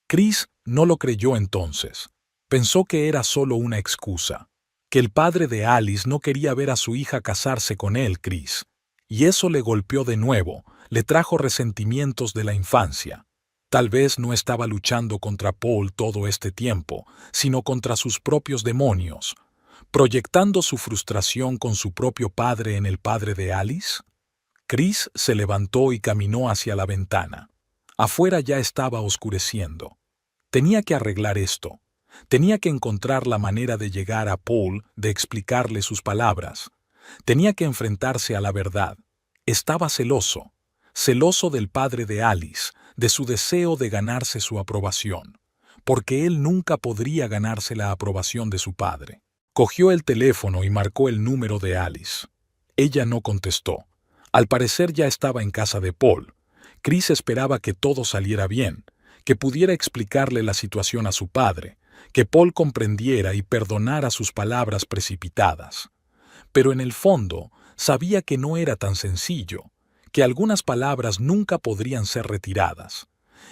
Chris no lo creyó entonces. Pensó que era solo una excusa, que el padre de Alice no quería ver a su hija casarse con él, Chris. Y eso le golpeó de nuevo, le trajo resentimientos de la infancia. Tal vez no estaba luchando contra Paul todo este tiempo, sino contra sus propios demonios, proyectando su frustración con su propio padre en el padre de Alice. Chris se levantó y caminó hacia la ventana. Afuera ya estaba oscureciendo. Tenía que arreglar esto. Tenía que encontrar la manera de llegar a Paul, de explicarle sus palabras. Tenía que enfrentarse a la verdad. Estaba celoso. Celoso del padre de Alice, de su deseo de ganarse su aprobación. Porque él nunca podría ganarse la aprobación de su padre. Cogió el teléfono y marcó el número de Alice. Ella no contestó. Al parecer ya estaba en casa de Paul. Chris esperaba que todo saliera bien, que pudiera explicarle la situación a su padre, que Paul comprendiera y perdonara sus palabras precipitadas. Pero en el fondo sabía que no era tan sencillo, que algunas palabras nunca podrían ser retiradas,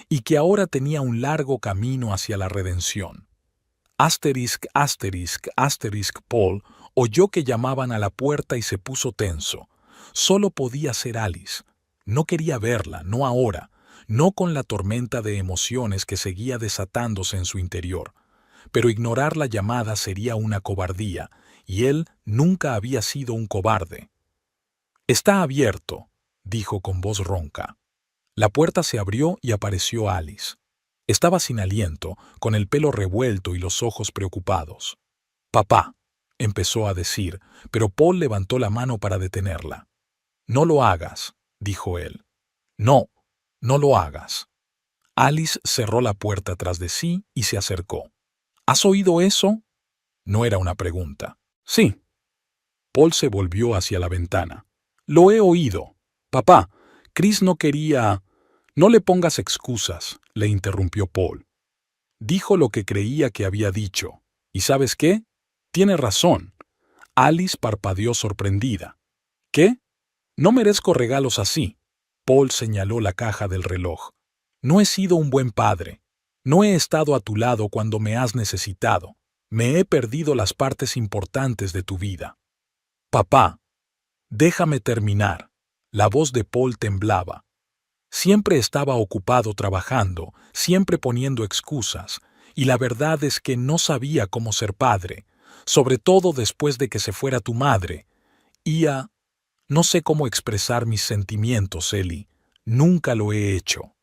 y que ahora tenía un largo camino hacia la redención. Paul oyó que llamaban a la puerta y se puso tenso. Solo podía ser Alice. No quería verla, no ahora, no con la tormenta de emociones que seguía desatándose en su interior. Pero ignorar la llamada sería una cobardía, y él nunca había sido un cobarde. «Está abierto», dijo con voz ronca. La puerta se abrió y apareció Alice. Estaba sin aliento, con el pelo revuelto y los ojos preocupados. «Papá», empezó a decir, pero Paul levantó la mano para detenerla. «No lo hagas», dijo él. «No, no lo hagas». Alice cerró la puerta tras de sí y se acercó. «¿Has oído eso?» No era una pregunta. «Sí». Paul se volvió hacia la ventana. «Lo he oído. Papá, Chris no quería...» «No le pongas excusas», le interrumpió Paul. Dijo lo que creía que había dicho. ¿Y sabes qué? Tiene razón. Alice parpadeó sorprendida. ¿Qué? No merezco regalos así. Paul señaló la caja del reloj. No he sido un buen padre. No he estado a tu lado cuando me has necesitado. Me he perdido las partes importantes de tu vida. Papá, déjame terminar. La voz de Paul temblaba. Siempre estaba ocupado trabajando, siempre poniendo excusas, y la verdad es que no sabía cómo ser padre, sobre todo después de que se fuera tu madre. No sé cómo expresar mis sentimientos, Ellie. Nunca lo he hecho.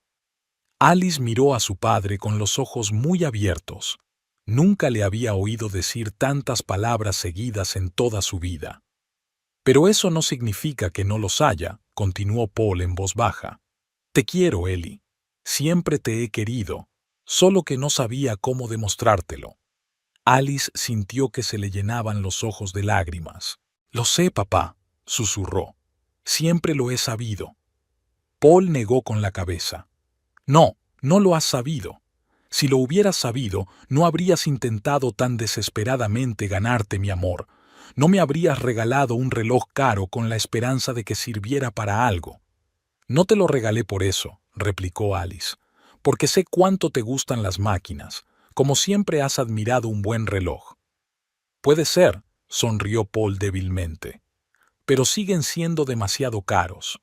Alice miró a su padre con los ojos muy abiertos. Nunca le había oído decir tantas palabras seguidas en toda su vida. Pero eso no significa que no los haya, continuó Paul en voz baja. Te quiero, Ellie. Siempre te he querido, solo que no sabía cómo demostrártelo. Alice sintió que se le llenaban los ojos de lágrimas. Lo sé, papá, susurró. Siempre lo he sabido. Paul negó con la cabeza. No, no lo has sabido. Si lo hubieras sabido, no habrías intentado tan desesperadamente ganarte mi amor. No me habrías regalado un reloj caro con la esperanza de que sirviera para algo. No te lo regalé por eso, replicó Alice, porque sé cuánto te gustan las máquinas, como siempre has admirado un buen reloj. Puede ser, sonrió Paul débilmente. Pero siguen siendo demasiado caros.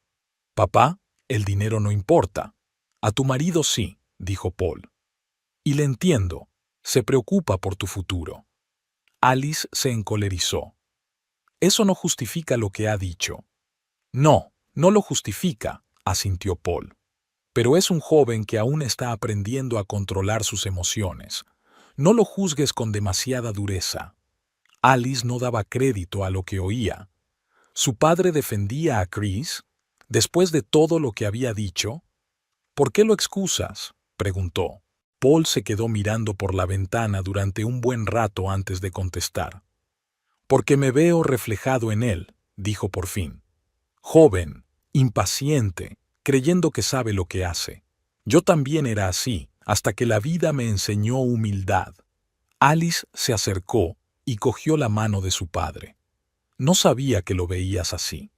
Papá, el dinero no importa. A tu marido sí, dijo Paul. Y le entiendo. Se preocupa por tu futuro. Alice se encolerizó. Eso no justifica lo que ha dicho. No, no lo justifica, asintió Paul. Pero es un joven que aún está aprendiendo a controlar sus emociones. No lo juzgues con demasiada dureza. Alice no daba crédito a lo que oía. ¿Su padre defendía a Chris? Después de todo lo que había dicho. ¿Por qué lo excusas?, preguntó. Paul se quedó mirando por la ventana durante un buen rato antes de contestar. Porque me veo reflejado en él, dijo por fin. Joven, impaciente, creyendo que sabe lo que hace. Yo también era así, hasta que la vida me enseñó humildad. Alice se acercó y cogió la mano de su padre. No sabía que lo veías así.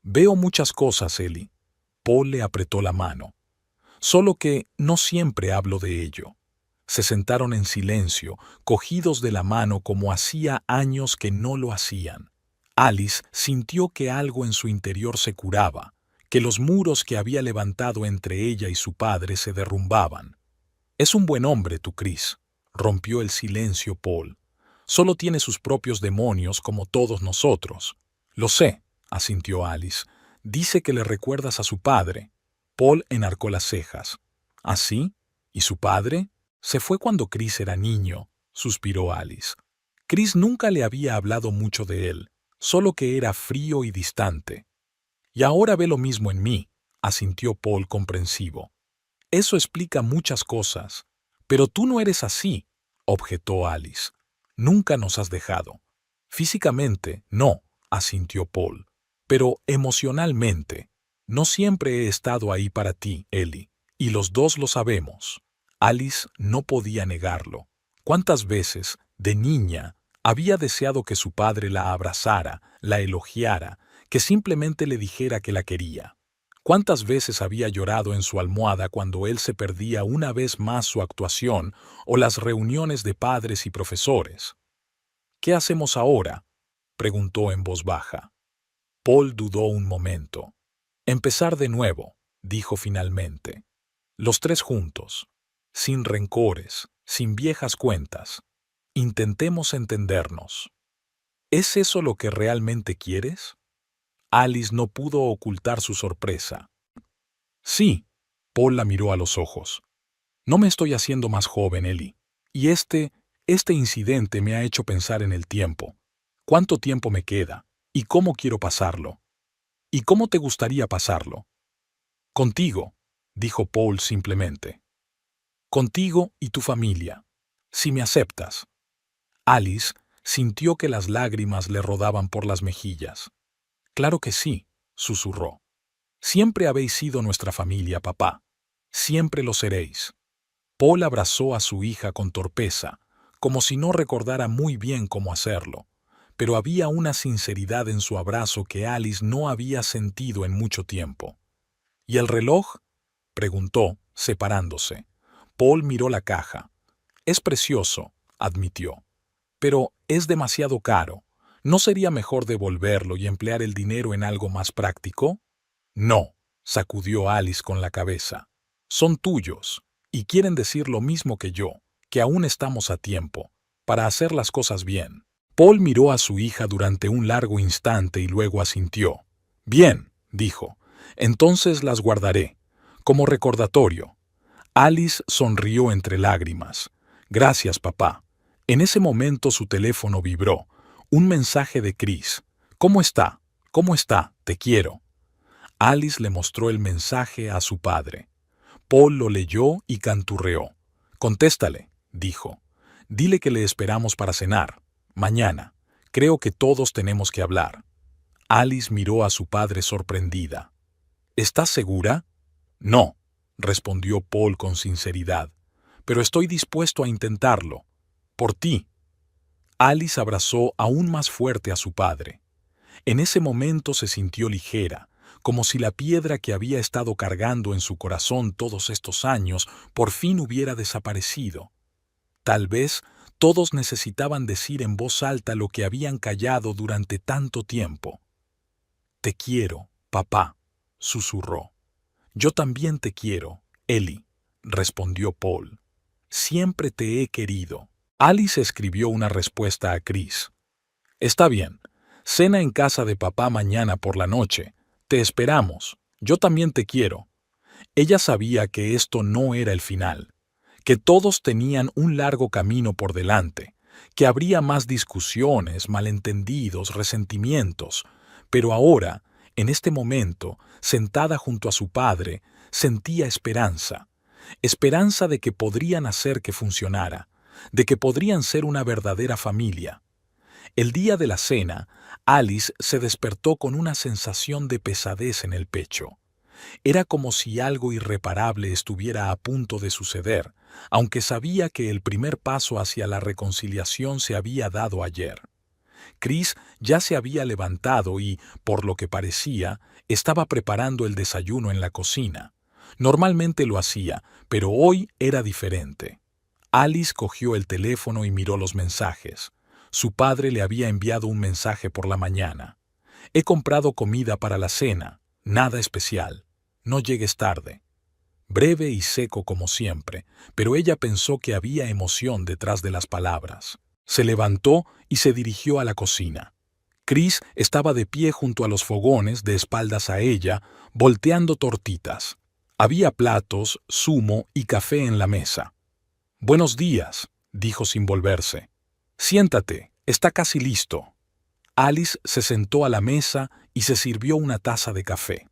Veo muchas cosas, Ellie. Paul le apretó la mano. Solo que no siempre hablo de ello. Se sentaron en silencio, cogidos de la mano como hacía años que no lo hacían. Alice sintió que algo en su interior se curaba, que los muros que había levantado entre ella y su padre se derrumbaban. Es un buen hombre, tu Chris, rompió el silencio Paul. Solo tiene sus propios demonios como todos nosotros. Lo sé, asintió Alice. Dice que le recuerdas a su padre. Paul enarcó las cejas. ¿Así? ¿Y su padre? Se fue cuando Chris era niño, suspiró Alice. Chris nunca le había hablado mucho de él, solo que era frío y distante. Y ahora ve lo mismo en mí, asintió Paul comprensivo. Eso explica muchas cosas. Pero tú no eres así, objetó Alice. Nunca nos has dejado. Físicamente, no, asintió Paul. Pero emocionalmente, no siempre he estado ahí para ti, Ellie, y los dos lo sabemos. Alice no podía negarlo. ¿Cuántas veces, de niña, había deseado que su padre la abrazara, la elogiara, que simplemente le dijera que la quería? ¿Cuántas veces había llorado en su almohada cuando él se perdía una vez más su actuación o las reuniones de padres y profesores? ¿Qué hacemos ahora?, preguntó en voz baja. Paul dudó un momento. Empezar de nuevo, dijo finalmente. Los tres juntos, sin rencores, sin viejas cuentas. Intentemos entendernos. ¿Es eso lo que realmente quieres? Alice no pudo ocultar su sorpresa. Sí, Paul la miró a los ojos. No me estoy haciendo más joven, Ellie. Y este incidente me ha hecho pensar en el tiempo. ¿Cuánto tiempo me queda? ¿Y cómo quiero pasarlo? ¿Y cómo te gustaría pasarlo? Contigo, dijo Paul simplemente. Contigo y tu familia, si me aceptas. Alice sintió que las lágrimas le rodaban por las mejillas. Claro que sí, susurró. Siempre habéis sido nuestra familia, papá. Siempre lo seréis. Paul abrazó a su hija con torpeza, como si no recordara muy bien cómo hacerlo, pero había una sinceridad en su abrazo que Alice no había sentido en mucho tiempo. ¿Y el reloj?, preguntó, separándose. Paul miró la caja. Es precioso, admitió. Pero es demasiado caro. ¿No sería mejor devolverlo y emplear el dinero en algo más práctico? No, sacudió Alice con la cabeza. Son tuyos, y quieren decir lo mismo que yo, que aún estamos a tiempo, para hacer las cosas bien. Paul miró a su hija durante un largo instante y luego asintió. Bien, dijo, entonces las guardaré, como recordatorio. Alice sonrió entre lágrimas. Gracias, papá. En ese momento su teléfono vibró. Un mensaje de Chris. ¿Cómo está? ¿Cómo está? Te quiero. Alice le mostró el mensaje a su padre. Paul lo leyó y canturreó. Contéstale, dijo. Dile que le esperamos para cenar. Mañana. Creo que todos tenemos que hablar. Alice miró a su padre sorprendida. ¿Estás segura? No, respondió Paul con sinceridad. Pero estoy dispuesto a intentarlo. Por ti. Alice abrazó aún más fuerte a su padre. En ese momento se sintió ligera, como si la piedra que había estado cargando en su corazón todos estos años por fin hubiera desaparecido. Tal vez Todos necesitaban decir en voz alta lo que habían callado durante tanto tiempo. «Te quiero, papá», susurró. «Yo también te quiero, Ellie», respondió Paul. «Siempre te he querido». Alice escribió una respuesta a Chris. «Está bien. Cena en casa de papá mañana por la noche. Te esperamos. Yo también te quiero». Ella sabía que esto no era el final, que todos tenían un largo camino por delante, que habría más discusiones, malentendidos, resentimientos, pero ahora, en este momento, sentada junto a su padre, sentía esperanza. Esperanza de que podrían hacer que funcionara, de que podrían ser una verdadera familia. El día de la cena, Alice se despertó con una sensación de pesadez en el pecho. Era como si algo irreparable estuviera a punto de suceder, aunque sabía que el primer paso hacia la reconciliación se había dado ayer. Chris ya se había levantado y, por lo que parecía, estaba preparando el desayuno en la cocina. Normalmente lo hacía, pero hoy era diferente. Alice cogió el teléfono y miró los mensajes. Su padre le había enviado un mensaje por la mañana. «He comprado comida para la cena, nada especial. No llegues tarde». Breve y seco como siempre, pero ella pensó que había emoción detrás de las palabras. Se levantó y se dirigió a la cocina. Chris estaba de pie junto a los fogones, de espaldas a ella, volteando tortitas. Había platos, zumo y café en la mesa. «Buenos días», dijo sin volverse. «Siéntate, está casi listo». Alice se sentó a la mesa y se sirvió una taza de café.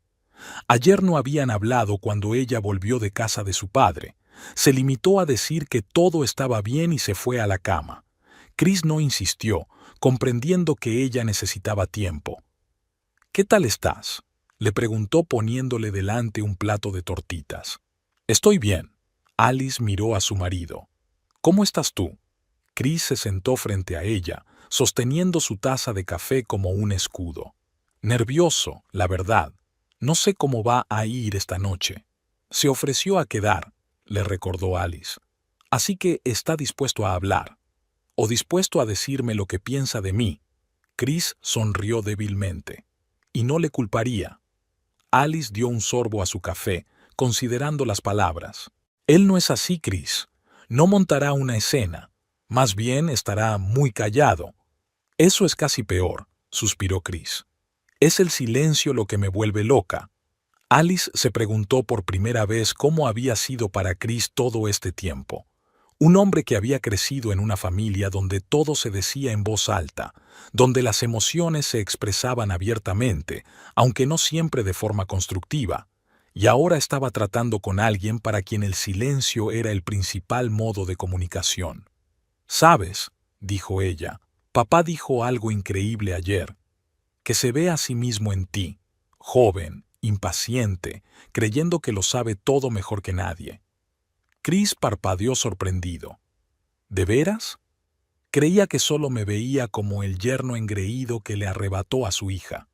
Ayer no habían hablado cuando ella volvió de casa de su padre. Se limitó a decir que todo estaba bien y se fue a la cama. Chris no insistió, comprendiendo que ella necesitaba tiempo. «¿Qué tal estás?», le preguntó poniéndole delante un plato de tortitas. «Estoy bien». Alice miró a su marido. «¿Cómo estás tú?». Chris se sentó frente a ella, sosteniendo su taza de café como un escudo. «Nervioso, la verdad. No sé cómo va a ir esta noche». «Se ofreció a quedar», le recordó Alice. «Así que está dispuesto a hablar. O dispuesto a decirme lo que piensa de mí». Chris sonrió débilmente. «Y no le culparía». Alice dio un sorbo a su café, considerando las palabras. «Él no es así, Chris. No montará una escena. Más bien estará muy callado». «Eso es casi peor», suspiró Chris. «Es el silencio lo que me vuelve loca». Alice se preguntó por primera vez cómo había sido para Chris todo este tiempo. Un hombre que había crecido en una familia donde todo se decía en voz alta, donde las emociones se expresaban abiertamente, aunque no siempre de forma constructiva, y ahora estaba tratando con alguien para quien el silencio era el principal modo de comunicación. «¿Sabes?», dijo ella, «papá dijo algo increíble ayer, que se ve a sí mismo en ti, joven, impaciente, creyendo que lo sabe todo mejor que nadie». Chris parpadeó sorprendido. «¿De veras?». Creía que solo me veía como el yerno engreído que le arrebató a su hija.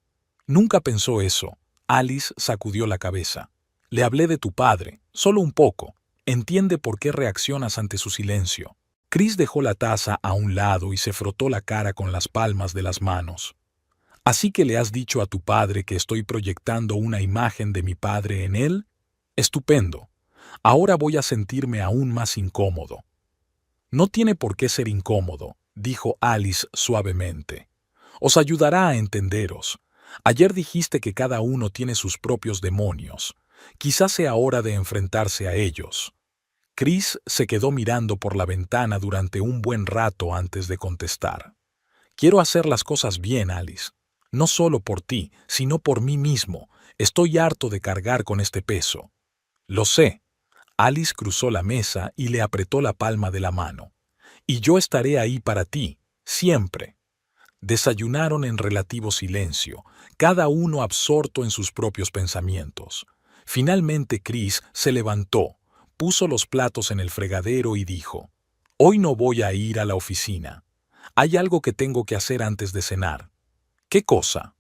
«Nunca pensó eso». Alice sacudió la cabeza. «Le hablé de tu padre, solo un poco. Entiende por qué reaccionas ante su silencio». Chris dejó la taza a un lado y se frotó la cara con las palmas de las manos. «¿Así que le has dicho a tu padre que estoy proyectando una imagen de mi padre en él? Estupendo. Ahora voy a sentirme aún más incómodo». «No tiene por qué ser incómodo», dijo Alice suavemente. «Os ayudará a entenderos. Ayer dijiste que cada uno tiene sus propios demonios. Quizás sea hora de enfrentarse a ellos». Chris se quedó mirando por la ventana durante un buen rato antes de contestar. «Quiero hacer las cosas bien, Alice. No solo por ti, sino por mí mismo. Estoy harto de cargar con este peso». «Lo sé». Alice cruzó la mesa y le apretó la palma de la mano. «Y yo estaré ahí para ti, siempre». Desayunaron en relativo silencio, cada uno absorto en sus propios pensamientos. Finalmente Chris se levantó, puso los platos en el fregadero y dijo: «Hoy no voy a ir a la oficina. Hay algo que tengo que hacer antes de cenar». «¿Qué cosa?».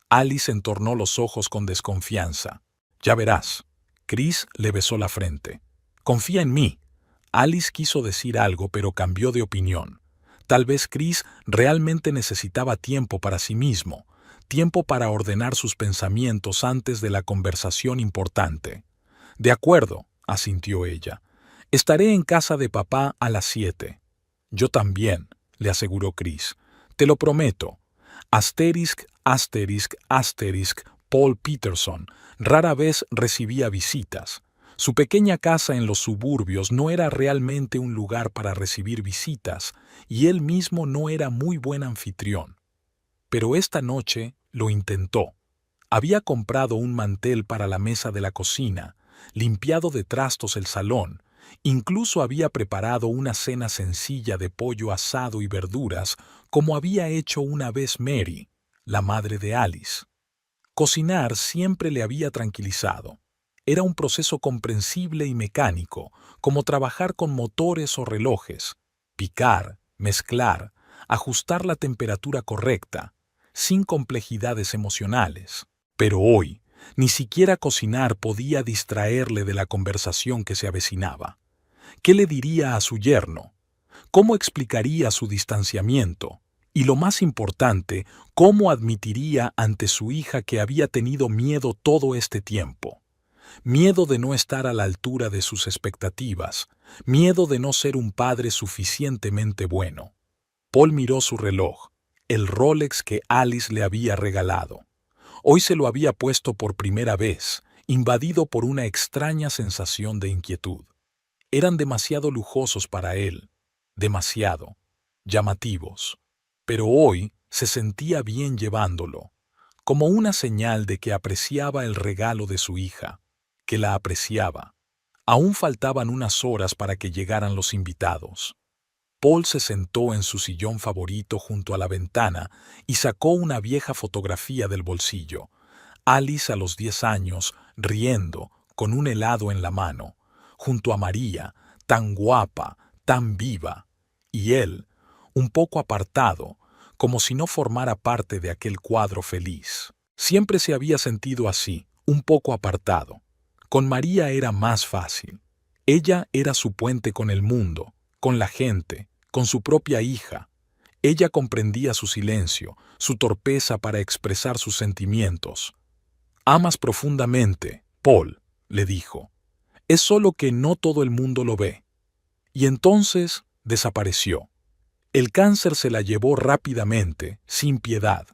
Alice entornó los ojos con desconfianza. «Ya verás». Chris le besó la frente. «Confía en mí». Alice quiso decir algo, pero cambió de opinión. Tal vez Chris realmente necesitaba tiempo para sí mismo, tiempo para ordenar sus pensamientos antes de la conversación importante. De acuerdo, asintió ella. Estaré en casa de papá a las 7. Yo también, le aseguró Chris. Te lo prometo. Asterisk, asterisk, asterisk, Paul Peterson rara vez recibía visitas. Su pequeña casa en los suburbios no era realmente un lugar para recibir visitas, y él mismo no era muy buen anfitrión. Pero esta noche lo intentó. Había comprado un mantel para la mesa de la cocina, limpiado de trastos el salón, incluso había preparado una cena sencilla de pollo asado y verduras, como había hecho una vez Mary, la madre de Alice. Cocinar siempre le había tranquilizado. Era un proceso comprensible y mecánico, como trabajar con motores o relojes. Picar, mezclar, ajustar la temperatura correcta, sin complejidades emocionales. Pero hoy, ni siquiera cocinar podía distraerle de la conversación que se avecinaba. ¿Qué le diría a su yerno? ¿Cómo explicaría su distanciamiento? Y lo más importante, ¿cómo admitiría ante su hija que había tenido miedo todo este tiempo? Miedo de no estar a la altura de sus expectativas, miedo de no ser un padre suficientemente bueno. Paul miró su reloj, el Rolex que Alice le había regalado. Hoy se lo había puesto por primera vez, invadido por una extraña sensación de inquietud. Eran demasiado lujosos para él, demasiado llamativos. Pero hoy se sentía bien llevándolo, como una señal de que apreciaba el regalo de su hija, que la apreciaba. Aún faltaban unas horas para que llegaran los invitados. Paul se sentó en su sillón favorito junto a la ventana y sacó una vieja fotografía del bolsillo. Alice a los 10 años, riendo, con un helado en la mano, junto a María, tan guapa, tan viva, y él, un poco apartado, como si no formara parte de aquel cuadro feliz. Siempre se había sentido así, un poco apartado. Con María era más fácil. Ella era su puente con el mundo, con la gente, con su propia hija. Ella comprendía su silencio, su torpeza para expresar sus sentimientos. «Amas profundamente, Paul», le dijo. «Es solo que no todo el mundo lo ve». Y entonces desapareció. El cáncer se la llevó rápidamente, sin piedad.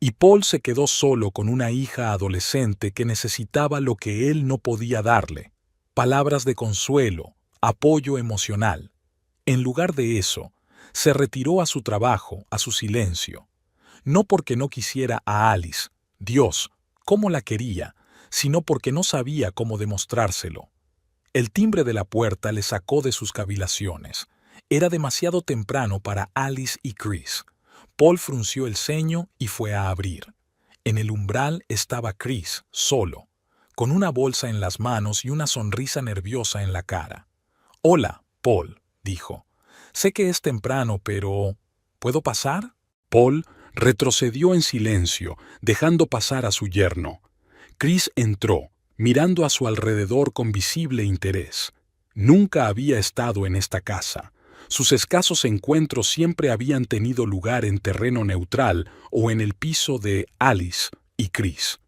Y Paul se quedó solo con una hija adolescente que necesitaba lo que él no podía darle: palabras de consuelo, apoyo emocional. En lugar de eso, se retiró a su trabajo, a su silencio. No porque no quisiera a Alice, Dios, cómo la quería, sino porque no sabía cómo demostrárselo. El timbre de la puerta le sacó de sus cavilaciones. Era demasiado temprano para Alice y Chris. Paul frunció el ceño y fue a abrir. En el umbral estaba Chris, solo, con una bolsa en las manos y una sonrisa nerviosa en la cara. «Hola, Paul», dijo. «Sé que es temprano, pero ¿puedo pasar?» Paul retrocedió en silencio, dejando pasar a su yerno. Chris entró, mirando a su alrededor con visible interés. Nunca había estado en esta casa. Sus escasos encuentros siempre habían tenido lugar en terreno neutral o en el piso de Alice y Chris.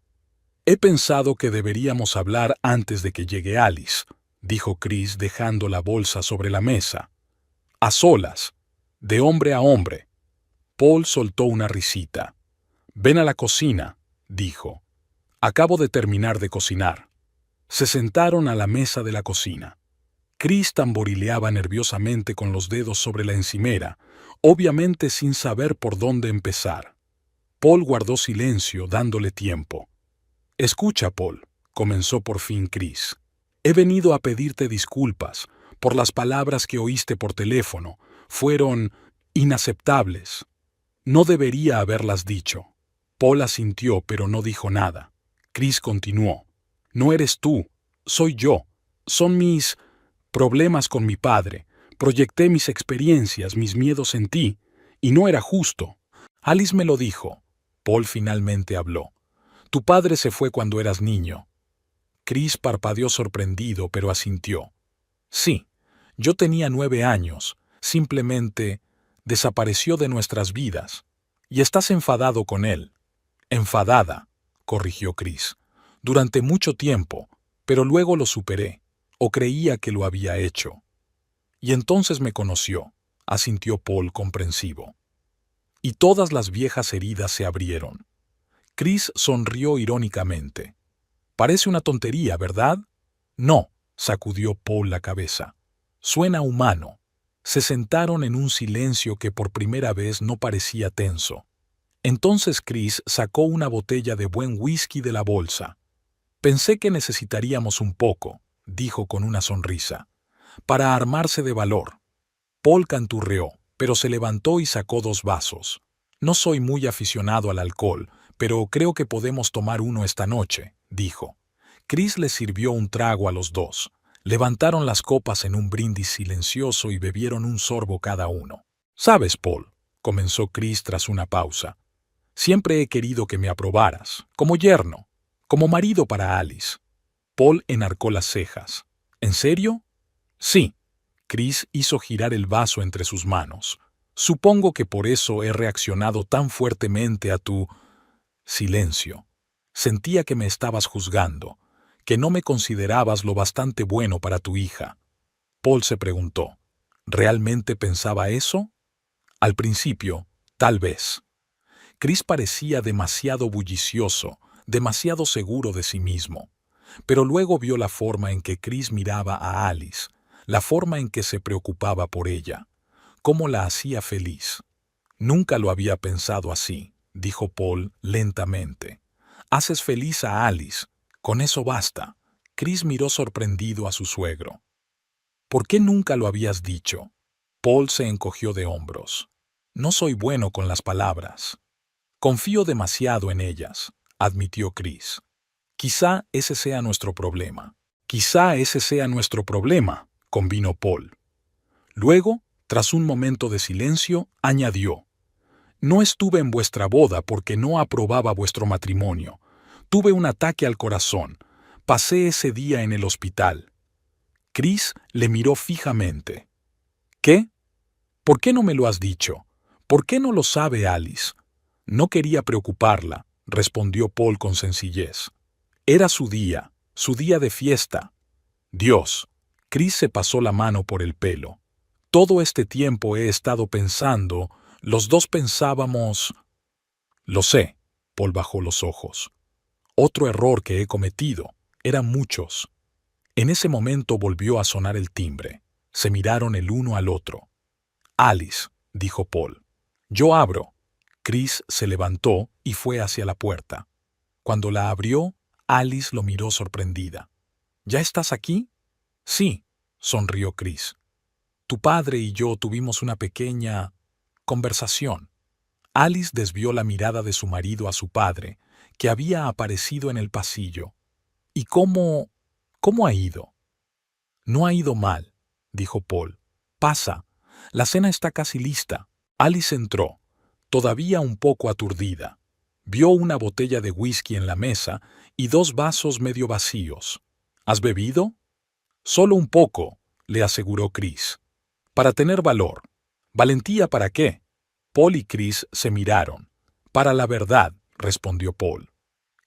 «He pensado que deberíamos hablar antes de que llegue Alice», dijo Chris dejando la bolsa sobre la mesa. «A solas, de hombre a hombre». Paul soltó una risita. «Ven a la cocina», dijo. «Acabo de terminar de cocinar». Se sentaron a la mesa de la cocina. Chris tamborileaba nerviosamente con los dedos sobre la encimera, obviamente sin saber por dónde empezar. Paul guardó silencio, dándole tiempo. «Escucha, Paul», comenzó por fin Chris. «He venido a pedirte disculpas por las palabras que oíste por teléfono. Fueron inaceptables. No debería haberlas dicho». Paul asintió, pero no dijo nada. Chris continuó. «No eres tú, soy yo. Son mis problemas con mi padre. Proyecté mis experiencias, mis miedos en ti, y no era justo. Alice me lo dijo». Paul finalmente habló. «Tu padre se fue cuando eras niño». Chris parpadeó sorprendido, pero asintió. «Sí, Yo tenía 9 años. Simplemente desapareció de nuestras vidas. Y estás enfadado con él. Enfadada, corrigió Chris. Durante mucho tiempo, pero luego lo superé, o creía que lo había hecho. Y entonces me conoció, asintió Paul comprensivo. Y todas las viejas heridas se abrieron. Chris sonrió irónicamente. Parece una tontería, ¿verdad? No, sacudió Paul la cabeza. Suena humano. Se sentaron en un silencio que por primera vez no parecía tenso. Entonces Chris sacó una botella de buen whisky de la bolsa. Pensé que necesitaríamos un poco, dijo con una sonrisa, para armarse de valor. Paul canturreó, pero se levantó y sacó 2 vasos. No soy muy aficionado al alcohol, pero creo que podemos tomar uno esta noche, dijo. Chris les sirvió un trago a los dos. Levantaron las copas en un brindis silencioso y bebieron un sorbo cada uno. «¿Sabes, Paul?», comenzó Chris tras una pausa. «Siempre he querido que me aprobaras, como yerno, como marido para Alice». Paul enarcó las cejas. «¿En serio?». «Sí». Chris hizo girar el vaso entre sus manos. «Supongo que por eso he reaccionado tan fuertemente a tu...». Silencio. Sentía que me estabas juzgando, que no me considerabas lo bastante bueno para tu hija. Paul se preguntó, ¿realmente pensaba eso? Al principio, tal vez. Chris parecía demasiado bullicioso, demasiado seguro de sí mismo. Pero luego vio la forma en que Chris miraba a Alice, la forma en que se preocupaba por ella, cómo la hacía feliz. «Nunca lo había pensado así», dijo Paul lentamente. «Haces feliz a Alice. Con eso basta». Chris miró sorprendido a su suegro. «¿Por qué nunca lo habías dicho?». Paul se encogió de hombros. «No soy bueno con las palabras. Confío demasiado en ellas», admitió Chris. «Quizá ese sea nuestro problema». «Quizá ese sea nuestro problema», convino Paul. Luego, tras un momento de silencio, añadió, «No estuve en vuestra boda porque no aprobaba vuestro matrimonio. Tuve un ataque al corazón. Pasé ese día en el hospital». Chris le miró fijamente. «¿Qué? ¿Por qué no me lo has dicho? ¿Por qué no lo sabe Alice?». «No quería preocuparla», respondió Paul con sencillez. «Era su día de fiesta». «Dios». Chris se pasó la mano por el pelo. «Todo este tiempo he estado pensando, los dos pensábamos...». «Lo sé», Paul bajó los ojos. «Otro error que he cometido. Eran muchos». En ese momento volvió a sonar el timbre. Se miraron el uno al otro. «Alice», dijo Paul. «Yo abro». Chris se levantó y fue hacia la puerta. Cuando la abrió, Alice lo miró sorprendida. «¿Ya estás aquí?». «Sí», sonrió Chris. «Tu padre y yo tuvimos una pequeña conversación». Alice desvió la mirada de su marido a su padre, que había aparecido en el pasillo. «¿Y cómo ha ido?». «No ha ido mal», dijo Paul. «Pasa. La cena está casi lista». Alice entró, todavía un poco aturdida. Vio una botella de whisky en la mesa y 2 vasos medio vacíos. «¿Has bebido?». «Solo un poco», le aseguró Chris. «Para tener valor». «¿Valentía para qué?». Paul y Chris se miraron. «Para la verdad», respondió Paul.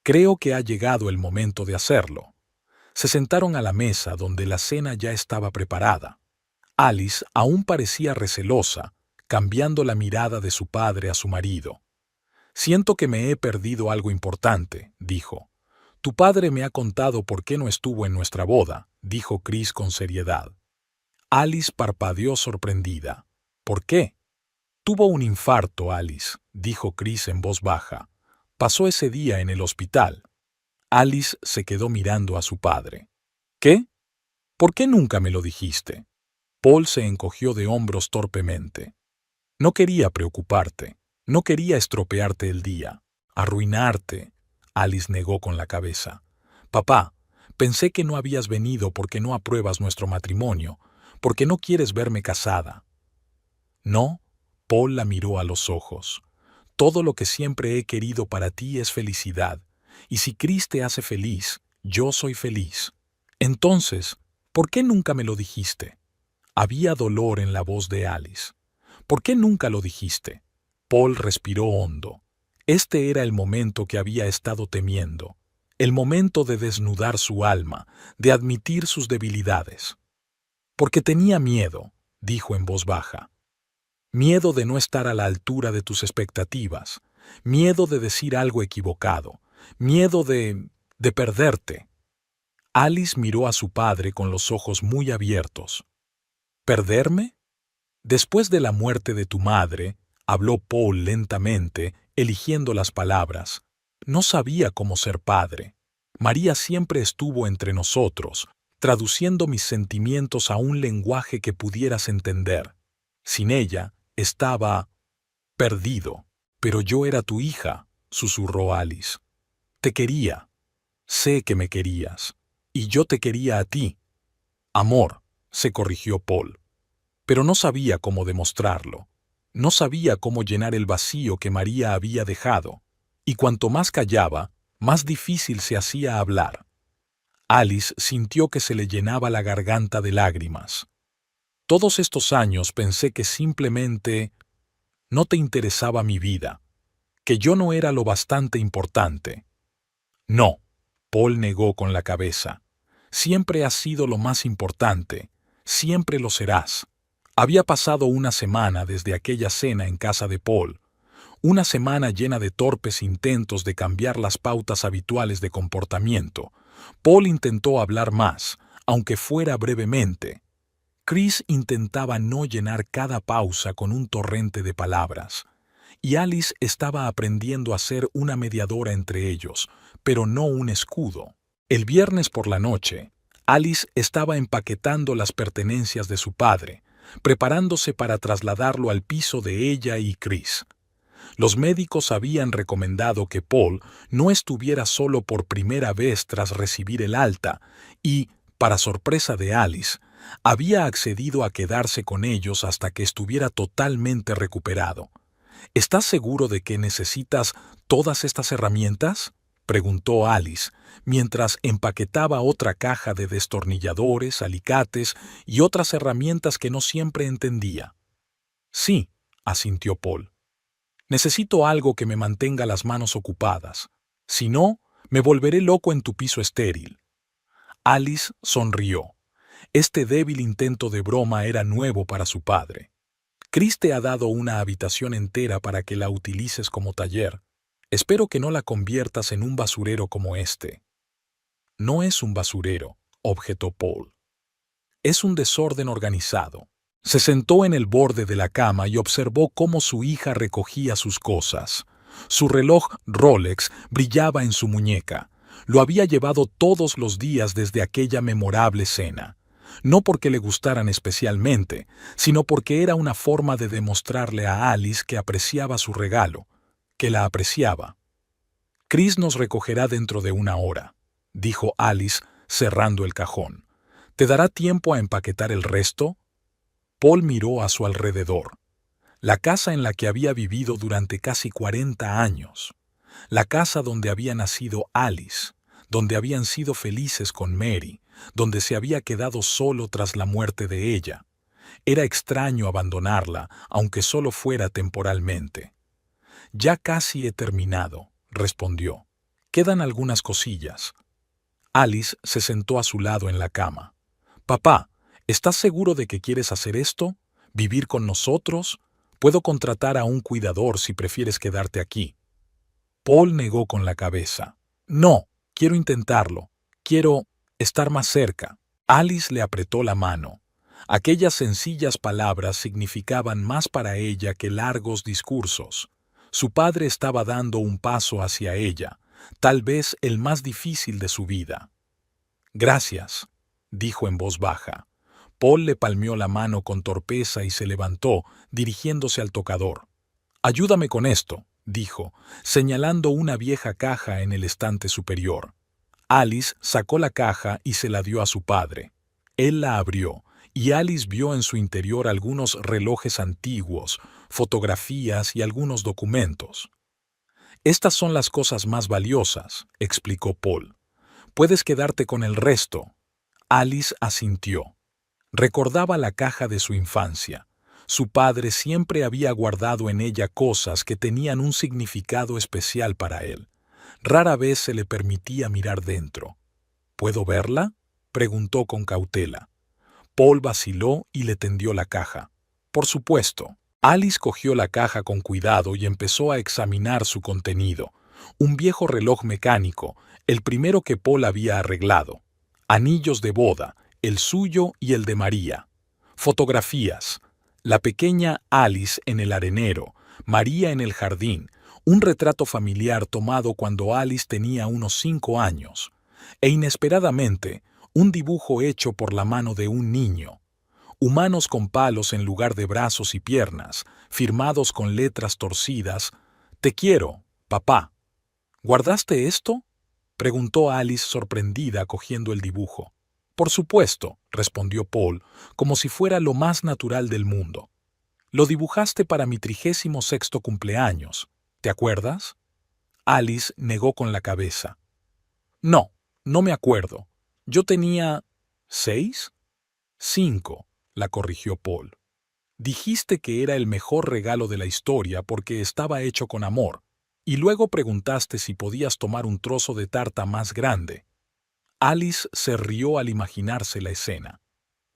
«Creo que ha llegado el momento de hacerlo». Se sentaron a la mesa donde la cena ya estaba preparada. Alice aún parecía recelosa, cambiando la mirada de su padre a su marido. «Siento que me he perdido algo importante», dijo. «Tu padre me ha contado por qué no estuvo en nuestra boda», dijo Chris con seriedad. Alice parpadeó sorprendida. «¿Por qué?». «Tuvo un infarto, Alice», dijo Chris en voz baja. «Pasó ese día en el hospital». Alice se quedó mirando a su padre. «¿Qué? ¿Por qué nunca me lo dijiste?». Paul se encogió de hombros torpemente. «No quería preocuparte. No quería estropearte el día. Arruinarte». Alice negó con la cabeza. «Papá, pensé que no habías venido porque no apruebas nuestro matrimonio, porque no quieres verme casada». «No». Paul la miró a los ojos. «Todo lo que siempre he querido para ti es felicidad, y si Chris te hace feliz, yo soy feliz. Entonces, ¿por qué nunca me lo dijiste?». Había dolor en la voz de Alice. ¿Por qué nunca lo dijiste? Paul respiró hondo. Este era el momento que había estado temiendo. El momento de desnudar su alma, de admitir sus debilidades. Porque tenía miedo, dijo en voz baja. Miedo de no estar a la altura de tus expectativas. Miedo de decir algo equivocado. Miedo de perderte. Alice miró a su padre con los ojos muy abiertos. ¿Perderme? Después de la muerte de tu madre, habló Paul lentamente, eligiendo las palabras. No sabía cómo ser padre. María siempre estuvo entre nosotros, traduciendo mis sentimientos a un lenguaje que pudieras entender. Sin ella, estaba perdido. Pero yo era tu hija, susurró Alice. Te quería. Sé que me querías. Y yo te quería a ti. Amor, se corrigió Paul. Pero no sabía cómo demostrarlo. No sabía cómo llenar el vacío que María había dejado. Y cuanto más callaba, más difícil se hacía hablar. Alice sintió que se le llenaba la garganta de lágrimas. Todos estos años pensé que simplemente no te interesaba mi vida, que yo no era lo bastante importante. No, Paul negó con la cabeza. Siempre has sido lo más importante, siempre lo serás. Había pasado una semana desde aquella cena en casa de Paul, una semana llena de torpes intentos de cambiar las pautas habituales de comportamiento. Paul intentó hablar más, aunque fuera brevemente. Chris intentaba no llenar cada pausa con un torrente de palabras. Y Alice estaba aprendiendo a ser una mediadora entre ellos, pero no un escudo. El viernes por la noche, Alice estaba empaquetando las pertenencias de su padre, preparándose para trasladarlo al piso de ella y Chris. Los médicos habían recomendado que Paul no estuviera solo por primera vez tras recibir el alta y, para sorpresa de Alice, había accedido a quedarse con ellos hasta que estuviera totalmente recuperado. ¿Estás seguro de que necesitas todas estas herramientas?, preguntó Alice, mientras empaquetaba otra caja de destornilladores, alicates y otras herramientas que no siempre entendía. Sí, asintió Paul. Necesito algo que me mantenga las manos ocupadas. Si no, me volveré loco en tu piso estéril. Alice sonrió. Este débil intento de broma era nuevo para su padre. Chris te ha dado una habitación entera para que la utilices como taller. Espero que no la conviertas en un basurero como este. No es un basurero, objetó Paul. Es un desorden organizado. Se sentó en el borde de la cama y observó cómo su hija recogía sus cosas. Su reloj Rolex brillaba en su muñeca. Lo había llevado todos los días desde aquella memorable cena. No porque le gustaran especialmente, sino porque era una forma de demostrarle a Alice que apreciaba su regalo, que la apreciaba. Chris nos recogerá dentro de una hora, dijo Alice cerrando el cajón. ¿Te dará tiempo a empaquetar el resto? Paul miró a su alrededor. La casa en la que había vivido durante casi 40 años. La casa donde había nacido Alice, donde habían sido felices con Mary, donde se había quedado solo tras la muerte de ella. Era extraño abandonarla, aunque solo fuera temporalmente. Ya casi he terminado, respondió. Quedan algunas cosillas. Alice se sentó a su lado en la cama. Papá, ¿estás seguro de que quieres hacer esto? ¿Vivir con nosotros? Puedo contratar a un cuidador si prefieres quedarte aquí. Paul negó con la cabeza. No, quiero intentarlo. Quiero estar más cerca. Alice le apretó la mano. Aquellas sencillas palabras significaban más para ella que largos discursos. Su padre estaba dando un paso hacia ella, tal vez el más difícil de su vida. Gracias, dijo en voz baja. Paul le palmeó la mano con torpeza y se levantó, dirigiéndose al tocador. Ayúdame con esto, dijo, señalando una vieja caja en el estante superior. Alice sacó la caja y se la dio a su padre. Él la abrió, y Alice vio en su interior algunos relojes antiguos, fotografías y algunos documentos. Estas son las cosas más valiosas, explicó Paul. Puedes quedarte con el resto. Alice asintió. Recordaba la caja de su infancia. Su padre siempre había guardado en ella cosas que tenían un significado especial para él. Rara vez se le permitía mirar dentro. ¿Puedo verla?, preguntó con cautela. Paul vaciló y le tendió la caja. Por supuesto. Alice cogió la caja con cuidado y empezó a examinar su contenido. Un viejo reloj mecánico, el primero que Paul había arreglado. Anillos de boda, el suyo y el de María. Fotografías. La pequeña Alice en el arenero, María en el jardín, un retrato familiar tomado cuando Alice tenía unos 5 años. E inesperadamente, un dibujo hecho por la mano de un niño. Humanos con palos en lugar de brazos y piernas, firmados con letras torcidas. «Te quiero, papá». «¿Guardaste esto?», preguntó Alice sorprendida cogiendo el dibujo. «Por supuesto», respondió Paul, como si fuera lo más natural del mundo. «Lo dibujaste para mi 36º cumpleaños. ¿Te acuerdas?». Alice negó con la cabeza. «No, no me acuerdo. Yo tenía... ¿6? 5, la corrigió Paul. «Dijiste que era el mejor regalo de la historia porque estaba hecho con amor, y luego preguntaste si podías tomar un trozo de tarta más grande». Alice se rió al imaginarse la escena.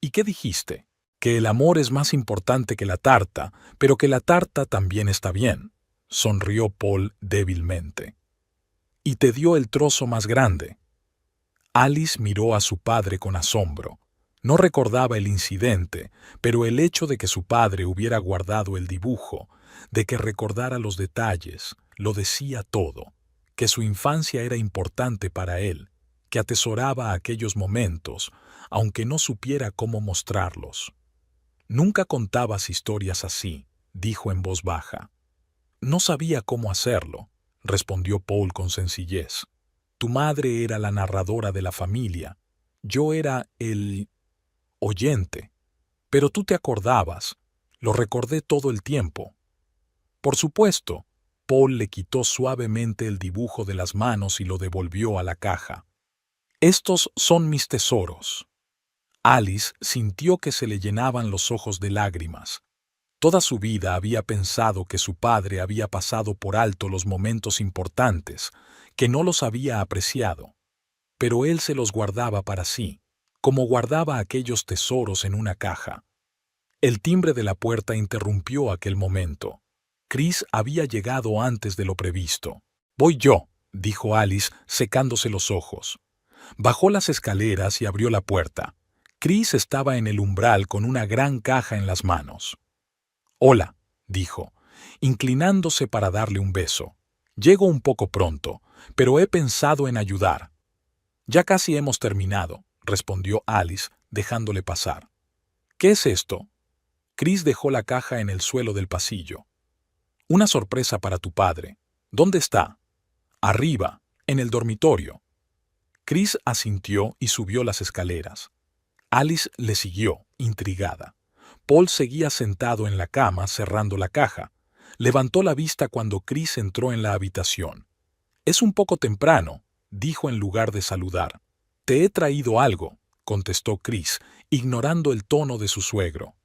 «¿Y qué dijiste?». «Que el amor es más importante que la tarta, pero que la tarta también está bien», sonrió Paul débilmente. «Y te dio el trozo más grande». Alice miró a su padre con asombro. No recordaba el incidente, pero el hecho de que su padre hubiera guardado el dibujo, de que recordara los detalles, lo decía todo, que su infancia era importante para él, que atesoraba aquellos momentos, aunque no supiera cómo mostrarlos. «Nunca contabas historias así», dijo en voz baja. «No sabía cómo hacerlo», respondió Paul con sencillez. «Tu madre era la narradora de la familia. Yo era el oyente. Pero tú te acordabas. Lo recordé todo el tiempo». «Por supuesto». Paul le quitó suavemente el dibujo de las manos y lo devolvió a la caja. «Estos son mis tesoros». Alice sintió que se le llenaban los ojos de lágrimas. Toda su vida había pensado que su padre había pasado por alto los momentos importantes, que no los había apreciado. Pero él se los guardaba para sí, como guardaba aquellos tesoros en una caja. El timbre de la puerta interrumpió aquel momento. Chris había llegado antes de lo previsto. «Voy yo», dijo Alice, secándose los ojos. Bajó las escaleras y abrió la puerta. Chris estaba en el umbral con una gran caja en las manos. «Hola», dijo, inclinándose para darle un beso. «Llego un poco pronto, pero he pensado en ayudar». «Ya casi hemos terminado», respondió Alice, dejándole pasar. «¿Qué es esto?». Chris dejó la caja en el suelo del pasillo. «Una sorpresa para tu padre». «¿Dónde está?». «Arriba, en el dormitorio». Chris asintió y subió las escaleras. Alice le siguió, intrigada. Paul seguía sentado en la cama cerrando la caja. Levantó la vista cuando Chris entró en la habitación. «Es un poco temprano», dijo en lugar de saludar. «Te he traído algo», contestó Chris, ignorando el tono de su suegro.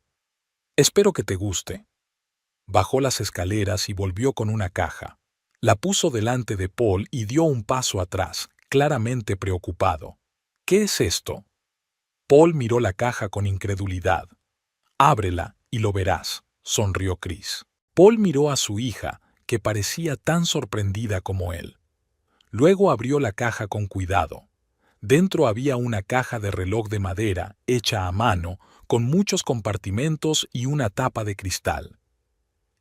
«Espero que te guste». Bajó las escaleras y volvió con una caja. La puso delante de Paul y dio un paso atrás, claramente preocupado. «¿Qué es esto?». Paul miró la caja con incredulidad. «Ábrela y lo verás», sonrió Chris. Paul miró a su hija, que parecía tan sorprendida como él. Luego abrió la caja con cuidado. Dentro había una caja de reloj de madera, hecha a mano, con muchos compartimentos y una tapa de cristal.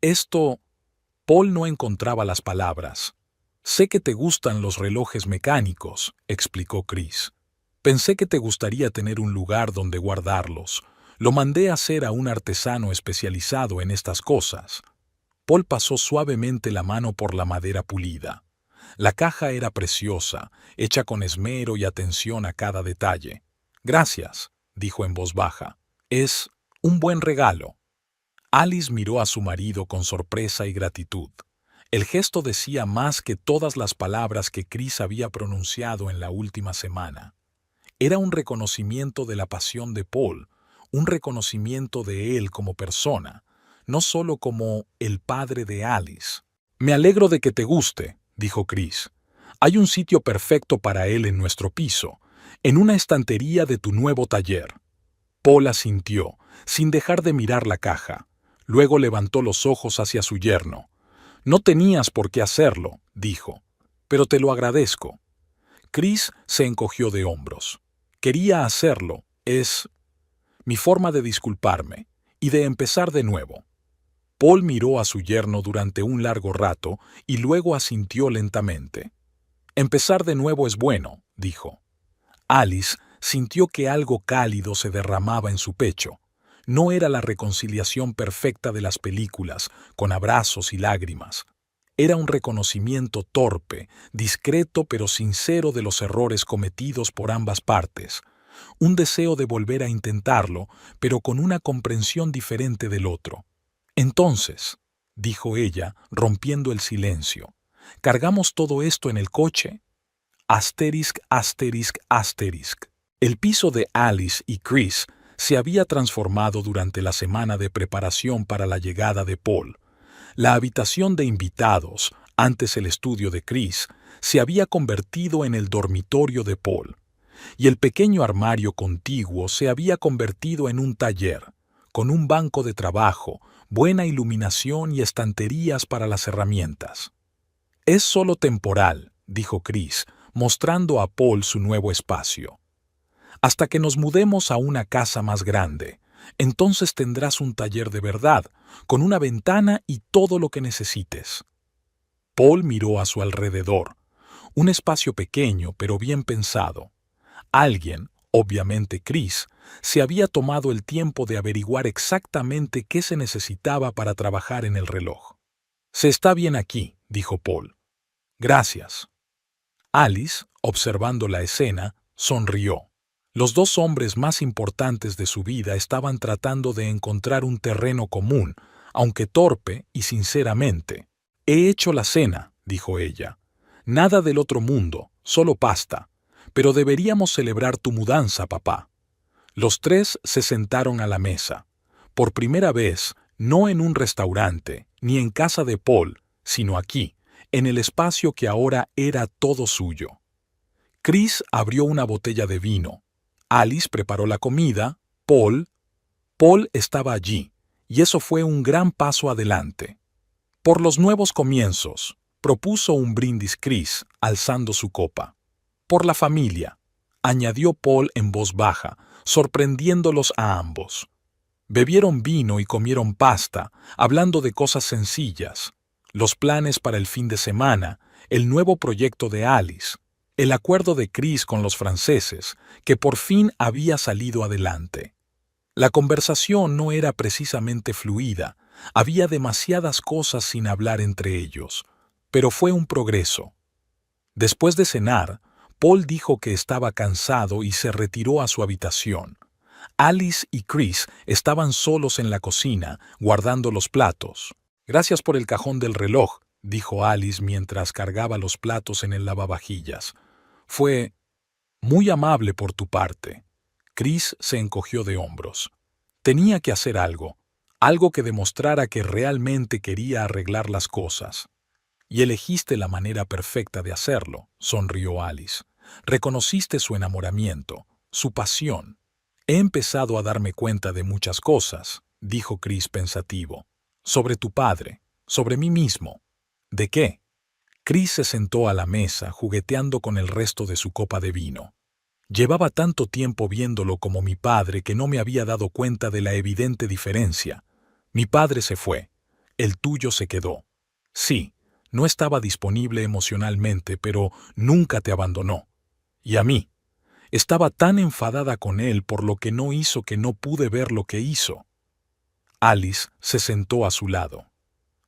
«Esto...». Paul no encontraba las palabras. «Sé que te gustan los relojes mecánicos», explicó Chris. «Pensé que te gustaría tener un lugar donde guardarlos. Lo mandé a hacer a un artesano especializado en estas cosas». Paul pasó suavemente la mano por la madera pulida. La caja era preciosa, hecha con esmero y atención a cada detalle. «Gracias», dijo en voz baja. «Es un buen regalo». Alice miró a su marido con sorpresa y gratitud. El gesto decía más que todas las palabras que Chris había pronunciado en la última semana. Era un reconocimiento de la pasión de Paul, un reconocimiento de él como persona, no solo como el padre de Alice. «Me alegro de que te guste», dijo Chris. «Hay un sitio perfecto para él en nuestro piso, en una estantería de tu nuevo taller». Paul asintió, sin dejar de mirar la caja. Luego levantó los ojos hacia su yerno. «No tenías por qué hacerlo», dijo, «pero te lo agradezco». Chris se encogió de hombros. «Quería hacerlo. Es mi forma de disculparme y de empezar de nuevo». Paul miró a su yerno durante un largo rato y luego asintió lentamente. «Empezar de nuevo es bueno», dijo. Alice sintió que algo cálido se derramaba en su pecho. No era la reconciliación perfecta de las películas, con abrazos y lágrimas. Era un reconocimiento torpe, discreto pero sincero de los errores cometidos por ambas partes. Un deseo de volver a intentarlo, pero con una comprensión diferente del otro. «Entonces», dijo ella, rompiendo el silencio, «¿cargamos todo esto en el coche?» Asterisc, asterisc, asterisc. El piso de Alice y Chris se había transformado durante la semana de preparación para la llegada de Paul. La habitación de invitados, antes el estudio de Chris, se había convertido en el dormitorio de Paul. Y el pequeño armario contiguo se había convertido en un taller, con un banco de trabajo, buena iluminación y estanterías para las herramientas. «Es solo temporal», dijo Chris, mostrando a Paul su nuevo espacio. «Hasta que nos mudemos a una casa más grande. Entonces tendrás un taller de verdad, con una ventana y todo lo que necesites». Paul miró a su alrededor. Un espacio pequeño, pero bien pensado. Alguien, obviamente Chris, se había tomado el tiempo de averiguar exactamente qué se necesitaba para trabajar en el reloj. «Se está bien aquí», dijo Paul. «Gracias». Alice, observando la escena, sonrió. Los dos hombres más importantes de su vida estaban tratando de encontrar un terreno común, aunque torpe y sinceramente. «He hecho la cena», dijo ella. «Nada del otro mundo, solo pasta. Pero deberíamos celebrar tu mudanza, papá». Los tres se sentaron a la mesa. Por primera vez, no en un restaurante, ni en casa de Paul, sino aquí, en el espacio que ahora era todo suyo. Chris abrió una botella de vino. Alice preparó la comida. Paul estaba allí, y eso fue un gran paso adelante. «Por los nuevos comienzos», propuso un brindis Chris, alzando su copa. «Por la familia», añadió Paul en voz baja, sorprendiéndolos a ambos. Bebieron vino y comieron pasta, hablando de cosas sencillas. Los planes para el fin de semana, el nuevo proyecto de Alice, el acuerdo de Chris con los franceses, que por fin había salido adelante. La conversación no era precisamente fluida, había demasiadas cosas sin hablar entre ellos, pero fue un progreso. Después de cenar, Paul dijo que estaba cansado y se retiró a su habitación. Alice y Chris estaban solos en la cocina, guardando los platos. «Gracias por el cajón del reloj», dijo Alice mientras cargaba los platos en el lavavajillas. «Fue muy amable por tu parte». Chris se encogió de hombros. Tenía que hacer algo que demostrara que realmente quería arreglar las cosas. «Y elegiste la manera perfecta de hacerlo», sonrió Alice. «Reconociste su enamoramiento, su pasión». «He empezado a darme cuenta de muchas cosas», dijo Chris pensativo. «Sobre tu padre, sobre mí mismo». «¿De qué?» Chris se sentó a la mesa, jugueteando con el resto de su copa de vino. «Llevaba tanto tiempo viéndolo como mi padre que no me había dado cuenta de la evidente diferencia. Mi padre se fue, el tuyo se quedó. Sí, no estaba disponible emocionalmente, pero nunca te abandonó. Y a mí. Estaba tan enfadada con él por lo que no hizo que no pude ver lo que hizo». Alice se sentó a su lado.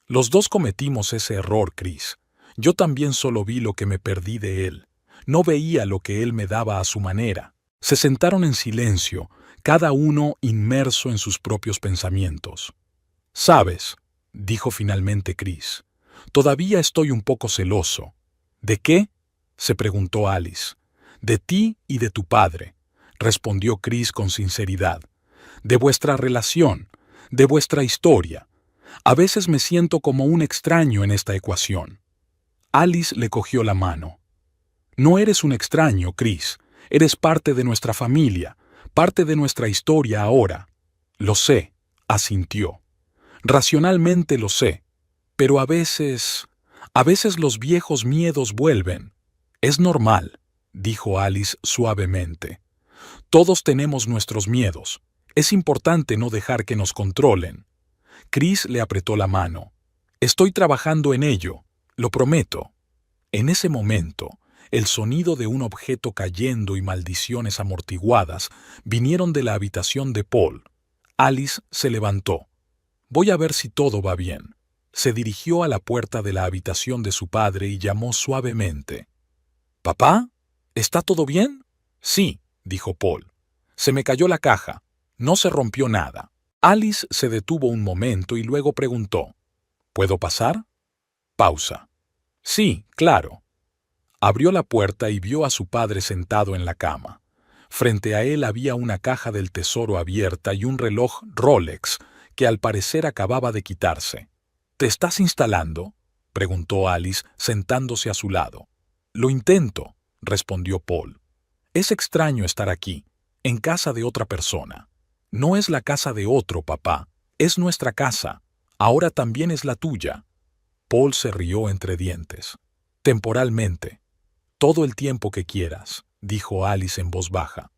«Los dos cometimos ese error, Chris. Yo también solo vi lo que me perdí de él. No veía lo que él me daba a su manera». Se sentaron en silencio, cada uno inmerso en sus propios pensamientos. «¿Sabes?», dijo finalmente Chris. «Todavía estoy un poco celoso». «¿De qué?», se preguntó Alice. «De ti y de tu padre», respondió Chris con sinceridad. de vuestra relación, de vuestra historia. A veces me siento como un extraño en esta ecuación. Alice le cogió la mano. No eres un extraño, Chris. Eres parte de nuestra familia, parte de nuestra historia ahora. Lo sé, asintió. Racionalmente lo sé, pero a veces los viejos miedos vuelven. Es normal, dijo Alice suavemente. Todos tenemos nuestros miedos. Es importante no dejar que nos controlen. Chris le apretó la mano. Estoy trabajando en ello, lo prometo. En ese momento, el sonido de un objeto cayendo y maldiciones amortiguadas vinieron de la habitación de Paul. Alice se levantó. Voy a ver si todo va bien. Se dirigió a la puerta de la habitación de su padre y llamó suavemente. «¿Papá? ¿Está todo bien?» «Sí», dijo Paul. «Se me cayó la caja. No se rompió nada». Alice se detuvo un momento y luego preguntó. «¿Puedo pasar?» Pausa. «Sí, claro». Abrió la puerta y vio a su padre sentado en la cama. Frente a él había una caja del tesoro abierta y un reloj Rolex que al parecer acababa de quitarse. «¿Te estás instalando?», preguntó Alice sentándose a su lado. «Lo intento», respondió Paul. «Es extraño estar aquí, en casa de otra persona. No es la casa de otro, papá. Es nuestra casa. Ahora también es la tuya». Paul se rió entre dientes. «Temporalmente. Todo el tiempo que quieras», dijo Alice en voz baja.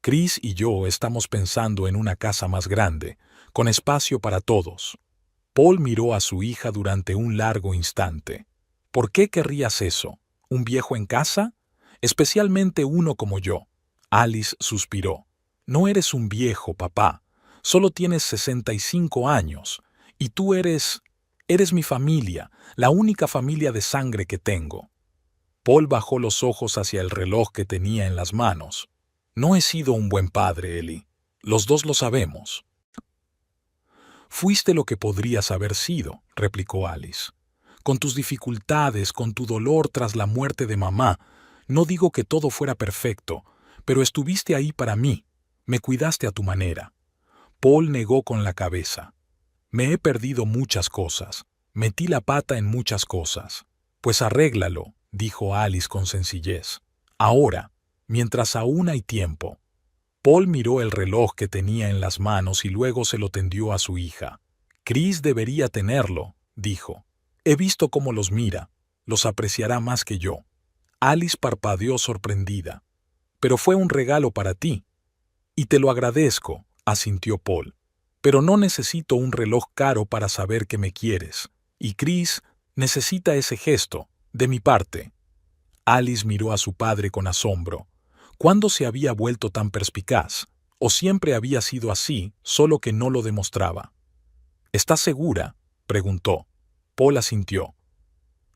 «Chris y yo estamos pensando en una casa más grande, con espacio para todos». Paul miró a su hija durante un largo instante. «¿Por qué querrías eso? ¿Un viejo en casa? Especialmente uno como yo». Alice suspiró. «No eres un viejo, papá. Solo tienes 65 años. Y tú eres mi familia, la única familia de sangre que tengo». Paul bajó los ojos hacia el reloj que tenía en las manos. «No he sido un buen padre, Ellie. Los dos lo sabemos». «Fuiste lo que podrías haber sido», replicó Alice. «Con tus dificultades, con tu dolor tras la muerte de mamá. No digo que todo fuera perfecto, pero estuviste ahí para mí. Me cuidaste a tu manera». Paul negó con la cabeza. «Me he perdido muchas cosas. Metí la pata en muchas cosas». «Pues arréglalo», dijo Alice con sencillez. «Ahora, mientras aún hay tiempo». Paul miró el reloj que tenía en las manos y luego se lo tendió a su hija. «Chris debería tenerlo», dijo. «He visto cómo los mira. Los apreciará más que yo». Alice parpadeó sorprendida. «Pero fue un regalo para ti». «Y te lo agradezco», asintió Paul. «Pero no necesito un reloj caro para saber que me quieres. Y Chris necesita ese gesto, de mi parte». Alice miró a su padre con asombro. ¿Cuándo se había vuelto tan perspicaz? ¿O siempre había sido así, solo que no lo demostraba? «¿Estás segura?», preguntó. Paul asintió.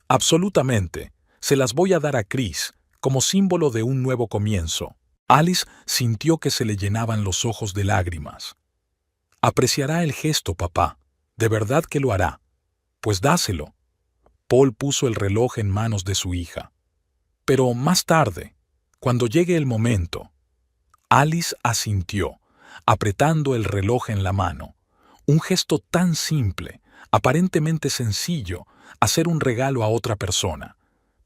«Absolutamente. Se las voy a dar a Chris, como símbolo de un nuevo comienzo». Alice sintió que se le llenaban los ojos de lágrimas. «Apreciará el gesto, papá. De verdad que lo hará. Pues dáselo». Paul puso el reloj en manos de su hija. «Pero más tarde, cuando llegue el momento». Alice asintió, apretando el reloj en la mano. Un gesto tan simple, aparentemente sencillo, hacer un regalo a otra persona.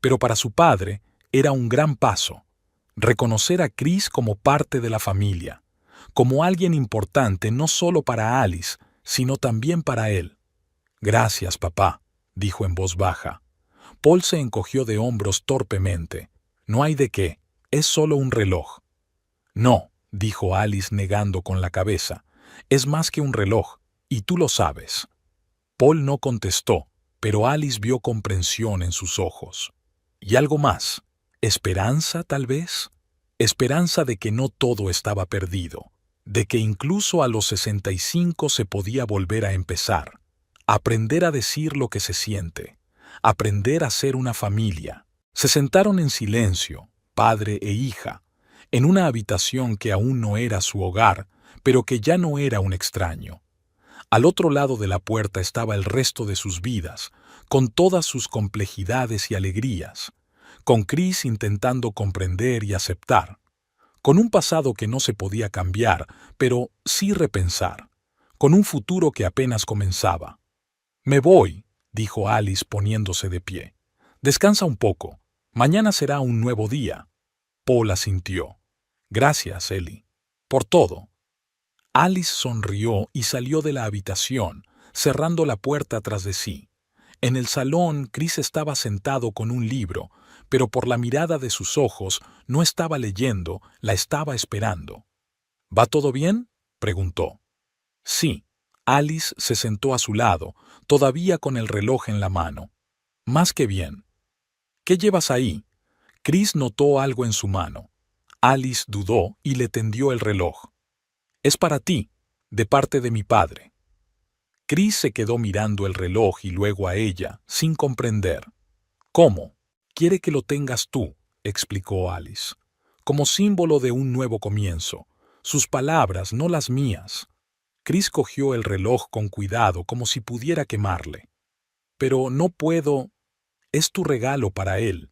Pero para su padre era un gran paso. Reconocer a Chris como parte de la familia, como alguien importante no solo para Alice, sino también para él. «Gracias, papá», dijo en voz baja. Paul se encogió de hombros torpemente. «No hay de qué. Es solo un reloj». «No», dijo Alice negando con la cabeza. «Es más que un reloj, y tú lo sabes». Paul no contestó, pero Alice vio comprensión en sus ojos. «¿Y algo más? ¿Esperanza, tal vez? Esperanza de que no todo estaba perdido, de que incluso a los 65 se podía volver a empezar, aprender a decir lo que se siente, aprender a ser una familia». Se sentaron en silencio, padre e hija, en una habitación que aún no era su hogar, pero que ya no era un extraño. Al otro lado de la puerta estaba el resto de sus vidas, con todas sus complejidades y alegrías, con Chris intentando comprender y aceptar, con un pasado que no se podía cambiar, pero sí repensar, con un futuro que apenas comenzaba. «Me voy», dijo Alice poniéndose de pie. «Descansa un poco. Mañana será un nuevo día». Paul asintió. «Gracias, Ellie. Por todo». Alice sonrió y salió de la habitación, cerrando la puerta tras de sí. En el salón, Chris estaba sentado con un libro, pero por la mirada de sus ojos no estaba leyendo, la estaba esperando. «¿Va todo bien?», preguntó. «Sí». Alice se sentó a su lado, todavía con el reloj en la mano. «Más que bien». «¿Qué llevas ahí?». Chris notó algo en su mano. Alice dudó y le tendió el reloj. «Es para ti, de parte de mi padre». Chris se quedó mirando el reloj y luego a ella, sin comprender. «¿Cómo? Quiere que lo tengas tú», explicó Alice. «Como símbolo de un nuevo comienzo. Sus palabras, no las mías». Chris cogió el reloj con cuidado como si pudiera quemarle. «Pero no puedo. Es tu regalo para él».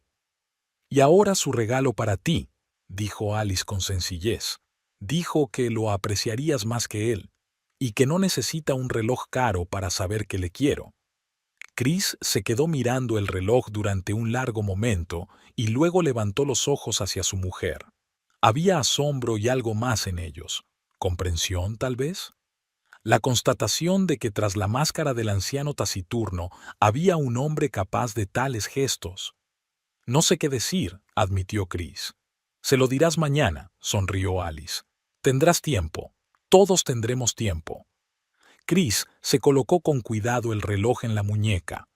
«Y ahora su regalo para ti», dijo Alice con sencillez. «Dijo que lo apreciarías más que él, y que no necesita un reloj caro para saber que le quiero». Chris se quedó mirando el reloj durante un largo momento y luego levantó los ojos hacia su mujer. Había asombro y algo más en ellos. ¿Comprensión, tal vez? La constatación de que tras la máscara del anciano taciturno había un hombre capaz de tales gestos. «No sé qué decir», admitió Chris. «Se lo dirás mañana», sonrió Alice. «Tendrás tiempo. Todos tendremos tiempo». Chris se colocó con cuidado el reloj en la muñeca.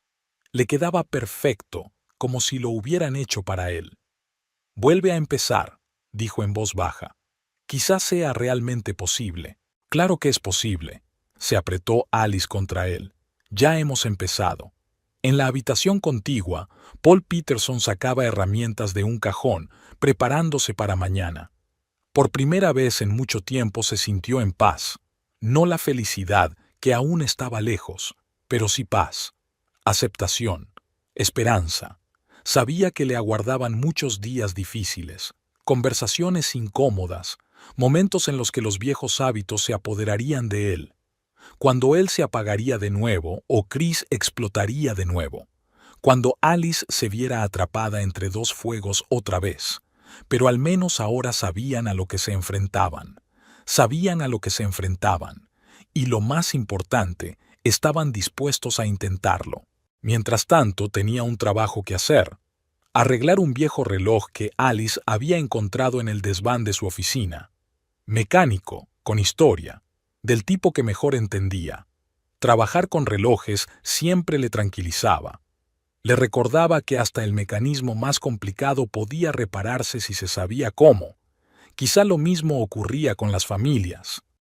Le quedaba perfecto, como si lo hubieran hecho para él. «Vuelve a empezar», dijo en voz baja. «Quizás sea realmente posible». «Claro que es posible», se apretó Alice contra él. «Ya hemos empezado». En la habitación contigua, Paul Peterson sacaba herramientas de un cajón, preparándose para mañana. Por primera vez en mucho tiempo se sintió en paz. No la felicidad, que aún estaba lejos, pero sí paz, aceptación, esperanza. Sabía que le aguardaban muchos días difíciles, conversaciones incómodas, momentos en los que los viejos hábitos se apoderarían de él. Cuando él se apagaría de nuevo o Chris explotaría de nuevo. Cuando Alice se viera atrapada entre dos fuegos otra vez. Pero al menos ahora sabían a lo que se enfrentaban. Sabían a lo que se enfrentaban. Y lo más importante, estaban dispuestos a intentarlo. Mientras tanto, tenía un trabajo que hacer. Arreglar un viejo reloj que Alice había encontrado en el desván de su oficina. Mecánico, con historia, del tipo que mejor entendía. Trabajar con relojes siempre le tranquilizaba. Le recordaba que hasta el mecanismo más complicado podía repararse si se sabía cómo. Quizá lo mismo ocurría con las familias.